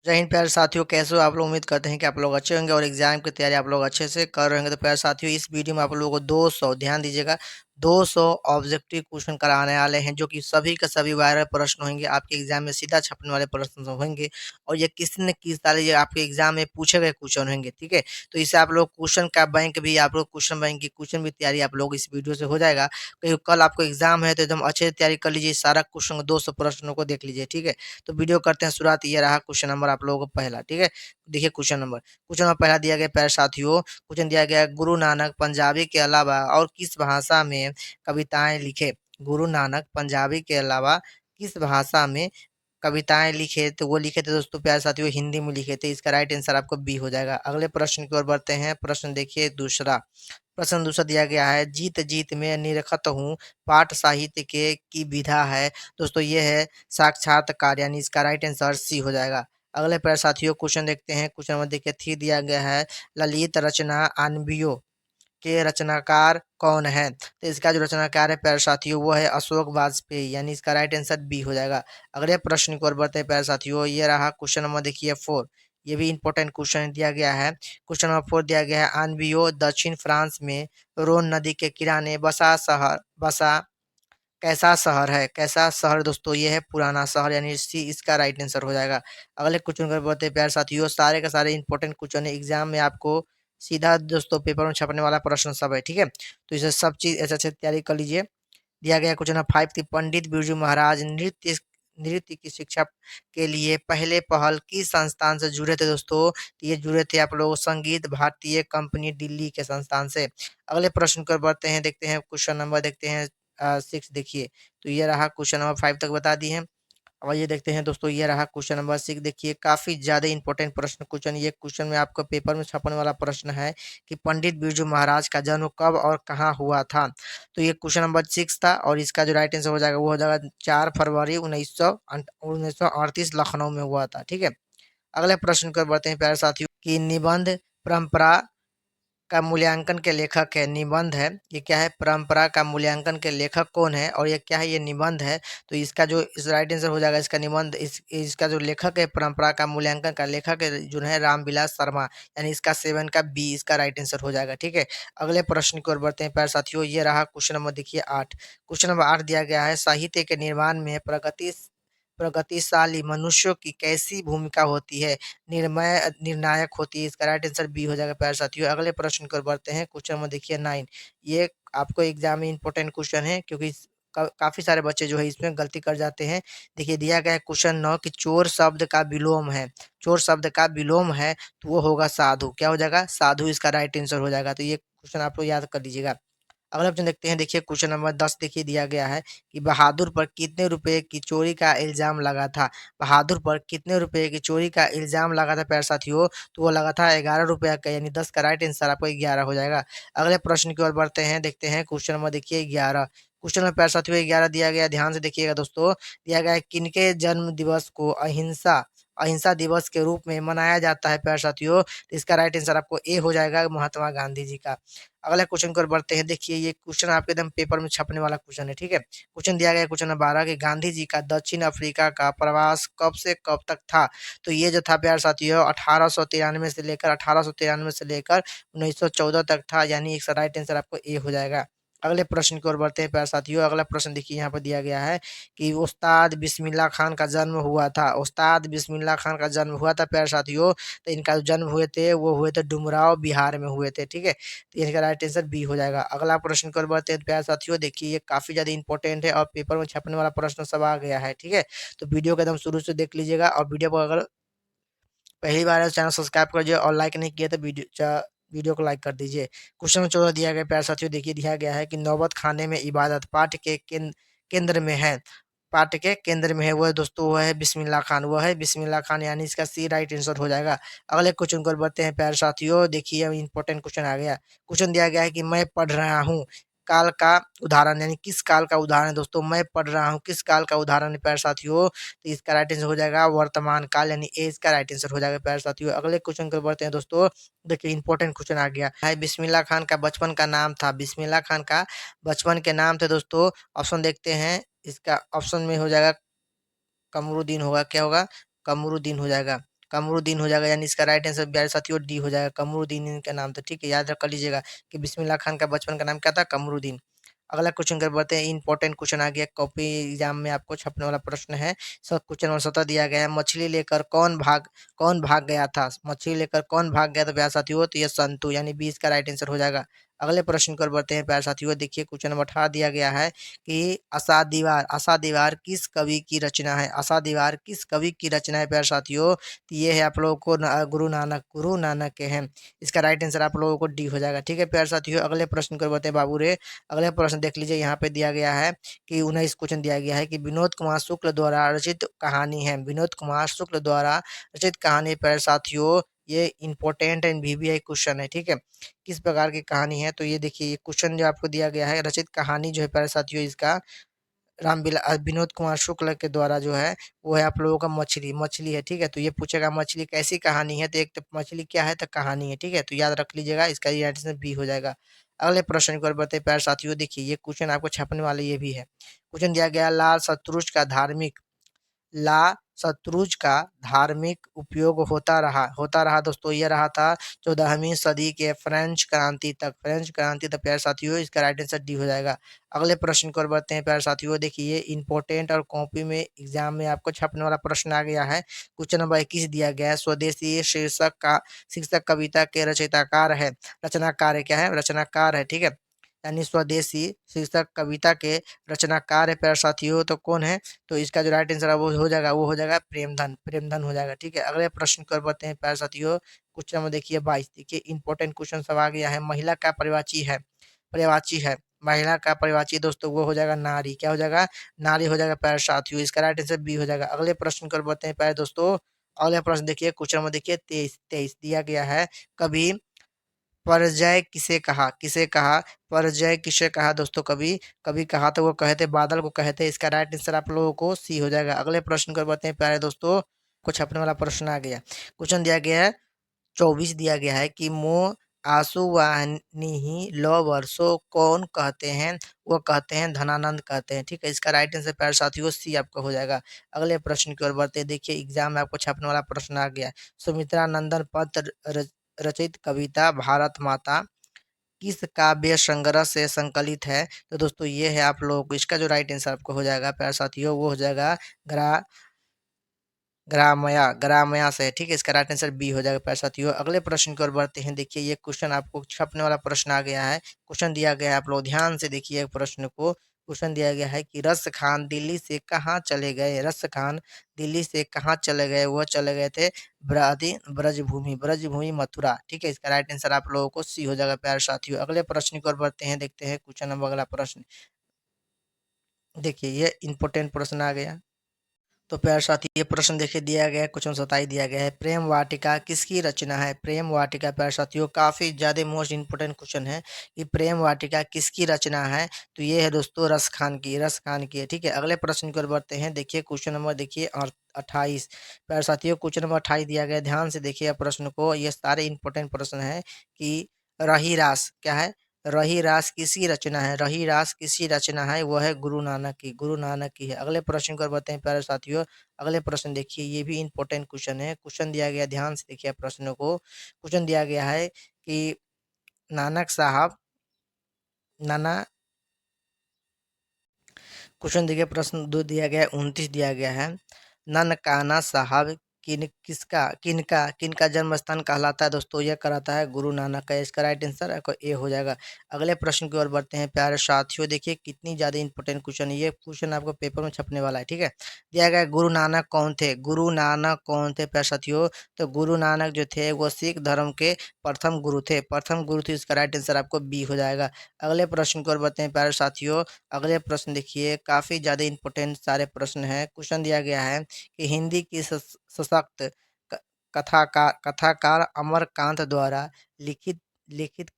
जय हिंद प्यारे साथियों, कैसे हो आप लोग। उम्मीद करते हैं कि आप लोग अच्छे होंगे और एग्जाम की तैयारी आप लोग अच्छे से कर रहे होंगे। तो प्यारे साथियों, इस वीडियो में आप लोगों को 200 ध्यान दीजिएगा, 200 ऑब्जेक्टिव क्वेश्चन कराने वाले हैं, जो कि सभी का सभी वायरल प्रश्न होंगे, आपके एग्जाम में सीधा छपने वाले प्रश्न होंगे। और ये किसी न किस तरह ये आपके एग्जाम में पूछे गए क्वेश्चन होंगे, ठीक है। तो इससे आप लोग क्वेश्चन का बैंक भी, आप लोग क्वेश्चन बैंक की क्वेश्चन भी तैयारी आप लोग इस वीडियो से हो जाएगा। क्योंकि कल आपको एग्जाम है तो एकदम अच्छे से तैयारी कर लीजिए, सारा क्वेश्चन 200 प्रश्नों को देख लीजिए, ठीक है। तो वीडियो करते हैं शुरुआत। ये रहा क्वेश्चन नंबर आप लोगों को पहला, ठीक है। देखिए क्वेश्चन नंबर पहला दिया गया प्यारे साथियों। क्वेश्चन दिया गया, गुरु नानक पंजाबी के अलावा और किस भाषा में कविताएं लिखे। गुरु नानक पंजाबी के अलावा किस भाषा में कविताएं लिखे। तो वो लिखे थे दोस्तों प्यारे साथियों, हिंदी में लिखे थे। इसका राइट आंसर आपको बी हो जाएगा। अगले प्रश्न की ओर बढ़ते हैं। प्रश्न देखिए दूसरा। प्रश्न दूसरा दिया गया है, जीत जीत में निरखत हूँ, पाठ साहित्य के की विधा है। दोस्तों ये है साक्षात्कार, यानी इसका राइट आंसर सी हो जाएगा। अगले प्यारे साथियों क्वेश्चन देखते हैं। क्वेश्चन नंबर देखिए थ्री दिया गया है, ललित रचना अनबियो के रचनाकार कौन है। तो इसका जो रचनाकार है प्यारे साथियों वो है अशोक वाजपेयी, यानी इसका राइट आंसर बी हो जाएगा। अगले प्रश्न की ओर बढ़ते हैं प्यारे साथियों। ये रहा क्वेश्चन नंबर देखिए फोर। ये भी इंपॉर्टेंट क्वेश्चन दिया गया है। क्वेश्चन नंबर फोर दिया गया है, आनबियो दक्षिण फ्रांस में रोन नदी के किनारे बसा कैसा शहर है। कैसा शहर दोस्तों ये है पुराना शहर, यानी सी इसका राइट आंसर हो जाएगा। अगले क्वेश्चन कर बोलते हैं प्यारे साथियों, सारे का सारे इंपॉर्टेंट क्वेश्चन है, एग्जाम में आपको सीधा दोस्तों पेपर में छपने वाला प्रश्न सब है, ठीक है। तो इसे सब चीज ऐसे अच्छे तैयारी कर लीजिए। दिया गया क्वेश्चन नंबर फाइव थी, पंडित बिरजू महाराज नृत्य नृत्य की शिक्षा के लिए पहले पहल किस संस्थान से जुड़े थे दोस्तों। तो ये जुड़े थे आप लोग संगीत भारतीय कंपनी दिल्ली के संस्थान से। अगले प्रश्न कर बढ़ते हैं, देखते हैं क्वेश्चन नंबर देखते हैं सिक्स देखिए। तो ये रहा क्वेश्चन नंबर फाइव तक बता दिए हैं। अब ये देखते हैं दोस्तों, ये रहा क्वेश्चन नंबर सिक्स देखिए, काफी ज्यादा इंपॉर्टेंट प्रश्न क्वेश्चन। ये क्वेश्चन में आपको पेपर में छपने वाला प्रश्न है कि पंडित बिरजू महाराज का जन्म कब और कहाँ हुआ था। तो ये क्वेश्चन नंबर सिक्स था और इसका जो राइट आंसर हो जाएगा वो हो जाएगा 4 फरवरी 1938 लखनऊ में हुआ था, ठीक है। अगले प्रश्न पर बढ़ते हैं प्यारे साथियों की, निबंध परंपरा का मूल्यांकन के लेखक है। निबंध है ये क्या है, परंपरा का मूल्यांकन के लेखक कौन है और ये क्या है, ये निबंध है। तो इसका जो इस राइट आंसर हो जाएगा इसका निबंध, इसका जो लेखक है परंपरा का मूल्यांकन का लेखक है जो है रामविलास शर्मा, यानी इसका सेवन का बी इसका राइट आंसर हो जाएगा, ठीक है। अगले प्रश्न की ओर बढ़ते हैं प्यारे साथियों। ये रहा क्वेश्चन नंबर देखिए आठ। क्वेश्चन नंबर आठ दिया गया है, साहित्य के निर्माण में प्रगतिशाली मनुष्यों की कैसी भूमिका होती है। निर्णायक होती है। इसका राइट आंसर बी हो जाएगा प्यारे साथियों। अगले प्रश्न की ओर बढ़ते हैं। क्वेश्चन नंबर देखिए नाइन। ये आपको एग्जाम में इंपॉर्टेंट क्वेश्चन है, क्योंकि काफी सारे बच्चे जो है इसमें गलती कर जाते हैं। देखिए दिया गया है क्वेश्चन नौ कि चोर शब्द का विलोम है। चोर शब्द का विलोम है तो वो होगा साधु। क्या हो जाएगा, साधु इसका राइट आंसर हो जाएगा। तो ये क्वेश्चन आप लोग याद कर लीजिएगा। अगला ऑप्शन देखते हैं। देखिए क्वेश्चन नंबर 10 देखिए दिया गया है कि बहादुर पर कितने रुपए की चोरी का इल्जाम लगा था। बहादुर पर कितने रुपए की चोरी का इल्जाम लगा था प्यारे साथियों। तो वो लगा था 11 रुपया का, यानी 10 का राइट आंसर आपको 11 हो जाएगा। अगले प्रश्न की ओर बढ़ते हैं, देखते हैं क्वेश्चन नंबर देखिए 11। क्वेश्चन नंबर प्यारे साथियों 11 दिया गया, ध्यान से देखिएगा दोस्तों। दिया गया है, किनके जन्म दिवस को अहिंसा अहिंसा दिवस के रूप में मनाया जाता है प्यारे साथियों। तो इसका राइट आंसर आपको ए हो जाएगा, महात्मा गांधी जी का। अगला क्वेश्चन की ओर बढ़ते हैं। देखिए ये क्वेश्चन आपके एकदम पेपर में छपने वाला क्वेश्चन है, ठीक है। क्वेश्चन दिया गया है क्वेश्चन नंबर 12 कि गांधी जी का दक्षिण अफ्रीका का प्रवास कब से कब तक था। तो ये जो था प्यारे साथियों 1893 से लेकर 1914 तक था, यानी इसका राइट आंसर आपको ए हो जाएगा। अगले प्रश्न की ओर बढ़ते हैं प्यारे साथियों। अगला प्रश्न देखिए यहाँ पर दिया गया है कि उस्ताद बिस्मिल्लाह खान का जन्म हुआ था। उस्ताद बिस्मिल्लाह खान का जन्म हुआ था प्यारे साथियों। तो इनका जो जन्म हुए थे वो हुए थे डुमराव बिहार में हुए थे, ठीक है। तो इसका राइट आंसर बी हो जाएगा। अगला प्रश्न की ओर बढ़ते हैं प्यारे साथियों। देखिए ये काफी ज्यादा इंपॉर्टेंट है और पेपर में छपने वाला प्रश्न सब आ गया है, ठीक है। तो वीडियो को एकदम शुरू से देख लीजिएगा और वीडियो को अगर पहली बार है चैनल सब्सक्राइब कर दीजिए और लाइक नहीं किया तो वीडियो को लाइक कर दीजिए। क्वेश्चन 14 दिया गया प्यारे साथियों। देखिए दिया गया है कि नौबत खाने में इबादत पाठ के केंद्र में है। पाठ के केंद्र में है वो है दोस्तों, वो है बिस्मिल्लाह खान। वो है बिस्मिल्लाह खान, यानी इसका सी राइट आंसर हो जाएगा। अगले क्वेश्चन को बढ़ते हैं प्यारे साथियों। देखिए अब इंपॉर्टेंट क्वेश्चन आ गया। क्वेश्चन दिया गया है कि मैं पढ़ रहा हूँ काल का उदाहरण, यानी किस काल का उदाहरण है दोस्तों। मैं पढ़ रहा हूँ किस काल का उदाहरण है प्यारे साथियों। तो इसका राइट आंसर हो जाएगा वर्तमान काल, यानी ए इसका राइट आंसर हो जाएगा प्यारे साथियों। अगले क्वेश्चन को बढ़ते हैं दोस्तों। देखिए इंपॉर्टेंट क्वेश्चन आ गया है, बिस्मिल्लाह खान का बचपन का नाम था। बिस्मिल्लाह खान का बचपन के नाम थे दोस्तों। ऑप्शन देखते हैं। इसका ऑप्शन में हो जाएगा कमरुद्दीन होगा, क्या होगा, कमरुद्दीन हो जाएगा। कमरुद्दीन हो जाएगा, यानी इसका राइट आंसर प्यारे साथियों डी हो जाएगा, कमरुद्दीन इनका नाम था। ठीक है, याद रख लीजिएगा कि बिस्मिल्लाह खान का बचपन का नाम क्या था, कमरुद्दीन। अगला क्वेश्चन कर बढ़ते हैं, इंपॉर्टेंट क्वेश्चन आ गया, कॉपी एग्जाम में आपको छपने वाला प्रश्न है। सब क्वेश्चन नंबर 17 दिया गया है, मछली लेकर कौन भाग गया था, मछली लेकर कौन भाग गया था प्यारे साथियों, तो ये संतु, यानी 20 का राइट आंसर हो जाएगा। अगले प्रश्न कर बढ़ते हैं प्यारे साथियों, देखिए क्वेश्चन नंबर 18 दिया गया है कि आशा दीवार किस कवि की रचना है, आशा दीवार किस कवि की रचना है प्यारे साथियों, तो ये है आप लोगों को गुरु नानक के हैं। इसका राइट आंसर आप लोगों को डी हो जाएगा। ठीक है प्यारे साथियों, अगले प्रश्न कर बढ़ते हैं बाबू रे। अगले प्रश्न देख लीजिए, यहाँ पे दिया गया है कि 19 क्वेश्चन दिया गया है कि विनोद कुमार शुक्ल द्वारा रचित कहानी है, विनोद कुमार शुक्ल द्वारा रचित कहानी पर साथियों, ये इंपॉर्टेंट एंड वीवीआई क्वेश्चन है। ठीक है, किस प्रकार की कहानी है, तो ये देखिए ये क्वेश्चन जो आपको दिया गया है, रचित कहानी जो है प्यारे साथियों इसका विनोद कुमार शुक्ल के द्वारा जो है वो है आप लोगों का मछली, मछली है। ठीक है, तो ये पूछेगा मछली कैसी कहानी है, तो एक तो मछली क्या है, तो कहानी है। ठीक है, तो याद रख लीजिएगा, इसका ये आंसर बी हो जाएगा। अगले प्रश्न को बढ़ते हैं प्यारे साथियों, देखिए ये क्वेश्चन आपको छपने वाले ये भी है। क्वेश्चन दिया गया, ला शतरुज का धार्मिक उपयोग होता रहा दोस्तों, ये रहा था 14वीं सदी के फ्रेंच क्रांति तक प्यारे साथियों, इसका राइट आंसर डी हो जाएगा। अगले प्रश्न को और बढ़ते हैं प्यारे साथियों, देखिए ये इंपॉर्टेंट और कॉपी में एग्जाम में आपको छपने वाला प्रश्न आ गया है। क्वेश्चन नंबर 21 दिया गया है, स्वदेशी शीर्षक कविता के रचयिताकार है, रचनाकार है, क्या है, रचनाकार है। ठीक है, यानी स्वदेशी शीर्षक कविता के रचनाकार है प्यारे साथियों, तो कौन है, तो इसका जो राइट आंसर है वो हो जाएगा प्रेमधन हो जाएगा। ठीक है, अगले प्रश्न कर बढ़ते हैं प्यारे साथियों, क्वेश्चन नंबर देखिए 22, देखिए इंपॉर्टेंट क्वेश्चन सब आ गया है। महिला का पर्यायवाची है, महिला का पर्यायवाची दोस्तों वो हो जाएगा नारी, क्या हो जाएगा, नारी हो जाएगा प्यारे साथियों, इसका राइट आंसर बी हो जाएगा। अगले प्रश्न कर बढ़ते हैं प्यारे दोस्तों, अगले प्रश्न देखिए क्वेश्चन नंबर देखिए 23 दिया गया है, कभी परजय किसे कहा दोस्तों, कभी कभी कहा तो वो कहे थे, बादल को कहे थे, इसका राइट आंसर आप लोगों को सी हो जाएगा। अगले प्रश्न को बढ़ते हैं प्यारे दोस्तों, कुछ अपने वाला प्रश्न आ गया। क्वेश्चन दिया गया है 24 दिया गया है कि मोह आंसू वाहिनी लो वर्षो कौन कहते हैं, वो कहते हैं धनानंद कहते हैं। ठीक है, इसका राइट आंसर प्यारे साथियों सी आपका हो जाएगा। अगले प्रश्न की ओर बढ़ते हैं, देखिए एग्जाम में आपको छपने वाला प्रश्न आ गया, सुमित्रा नंदन पन्त रचित कविता भारत माता किस काव्य संग्रह से संकलित है, तो दोस्तों ये है आप लोगों को, इसका जो राइट आंसर आपको हो जाएगा प्यारे साथियों, वो हो जाएगा ग्रा ग्रामया से है। ठीक है, इसका राइट आंसर बी हो जाएगा प्यारे साथियों। अगले प्रश्न की ओर बढ़ते हैं, देखिए ये क्वेश्चन आपको छपने वाला प्रश्न आ गया है। क्वेश्चन दिया गया है, आप लोग ध्यान से देखिए प्रश्न को। क्वेश्चन दिया गया है कि रस खान दिल्ली से कहाँ चले गए, रस खान दिल्ली से कहाँ चले गए, वह चले गए थे ब्रजभूमि मथुरा। ठीक है, इसका राइट आंसर आप लोगों को सी हो जाएगा प्यारे साथियों। अगले प्रश्न की ओर बढ़ते हैं, देखते हैं क्वेश्चन नंबर अगला प्रश्न, देखिए ये इंपॉर्टेंट प्रश्न आ गया। तो प्यारे साथी ये प्रश्न देखिए दिया गया है, क्वेश्चन 27 दिया गया है, प्रेम वाटिका किसकी रचना है, प्रेम वाटिका प्यारे साथियों काफी ज्यादा मोस्ट इंपोर्टेंट क्वेश्चन है कि प्रेम वाटिका किसकी रचना है, तो ये है दोस्तों रस खान की है। ठीक है, अगले प्रश्न की ओर बढ़ते हैं, देखिए क्वेश्चन नंबर देखिए 28 प्यारे साथियों, क्वेश्चन नंबर 28 दिया गया है, ध्यान से देखिए प्रश्न को, ये सारे इंपॉर्टेंट प्रश्न है कि रही रास क्या है, रही रास किसकी रचना है, रही रास किसकी रचना है, वो है गुरु नानक की है। अगले प्रश्न को बताएं प्यारे साथियों, अगले प्रश्न देखिए ये भी इंपॉर्टेंट क्वेश्चन है। क्वेश्चन दिया गया, ध्यान से देखिए प्रश्न को, क्वेश्चन दिया गया है कि नानक साहब नाना क्वेश्चन देखिए प्रश्न दो दिया गया है, 29 दिया गया है, ननकाना साहब किनका जन्म स्थान कहलाता है, दोस्तों यह कराता है गुरु नानक का, इसका राइट आंसर आपको ए हो जाएगा। अगले प्रश्न की ओर बढ़ते हैं प्यारे साथियों, देखिए कितनी ज्यादा इंपॉर्टेंट क्वेश्चन है, ये क्वेश्चन आपको पेपर में छपने वाला है। ठीक है, दिया गया है, गुरु नानक कौन थे प्यारे साथियों, तो गुरु नानक जो थे वो सिख धर्म के प्रथम गुरु थे, इसका राइट आंसर आपको बी हो जाएगा। अगले प्रश्न की ओर बढ़ते हैं प्यारे साथियों, अगले प्रश्न देखिए काफी ज्यादा इंपॉर्टेंट सारे प्रश्न है। क्वेश्चन दिया गया है कि हिंदी की सशक्त क- कथाकार अमरकांत द्वारा लिखित लिखित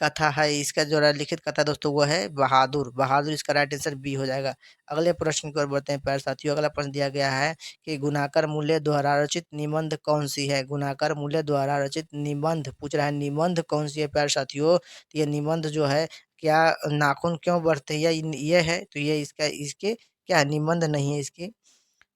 कथा है इसका जो लिखित कथा दोस्तों वो है बहादुर इसका राइट आंसर बी हो जाएगा। अगले प्रश्न की ओर बढ़ते हैं प्यारे साथियों, अगला प्रश्न दिया गया है कि गुणाकर मूल्य द्वारा रचित निबंध कौन सी है, गुणाकर मूल्य द्वारा रचित निबंध पूछ रहा है, निबंध कौन सी है प्यारे साथियों, तो ये निबंध जो है, क्या नाखून क्यों बढ़ते हैं, ये है, तो ये इसके क्या है, निबंध नहीं है इसके,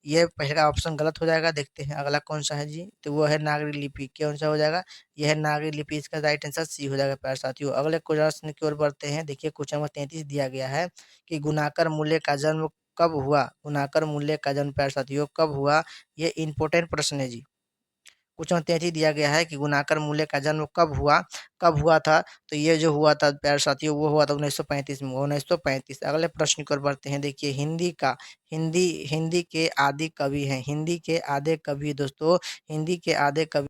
ये पहला ऑप्शन गलत हो जाएगा। देखते हैं अगला कौन सा है जी, तो वो है नागरी लिपि। कौन सा हो जाएगा, यह है नागरी लिपि। इसका राइट आंसर सी हो जाएगा प्यारे साथियों। अगले क्वेश्चन की ओर बढ़ते हैं। देखिए क्वेश्चन नंबर 33 दिया गया है कि गुणाकर मूल्य का जन्म कब हुआ। गुणाकर मूल्य का जन्म प्यारे साथियों कब हुआ, ये इंपॉर्टेंट प्रश्न है जी। क्वेश्चन 33 दिया गया है कि गुणाकर मूल्य का जन्म कब हुआ था। तो ये जो हुआ था प्यारे साथियों, वो हुआ था 1935 में, 1935। अगले प्रश्न की ओर बढ़ते हैं। देखिए हिंदी हिंदी के आदि कवि हैं, हिंदी के आधे कवि दोस्तों, हिंदी के आधे कवि।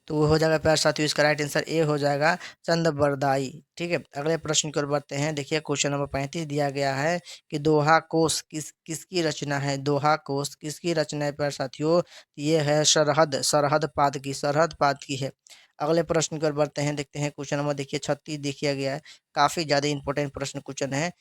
तो वो हो जाएगा प्यारे साथियों, इसका राइट आंसर ए हो जाएगा, चंद बरदाई। ठीक है, अगले प्रश्न की ओर बढ़ते हैं। देखिए क्वेश्चन नंबर 35 दिया गया है कि दोहा कोश किसकी रचना है। दोहा कोश किसकी रचना है प्यारे साथियों, ये है सरहद पाद की है। अगले प्रश्न की ओर बढ़ते हैं। देखते हैं क्वेश्चन नंबर देखिए 36 देखिए गया है, काफी ज्यादा इंपॉर्टेंट प्रश्न क्वेश्चन है।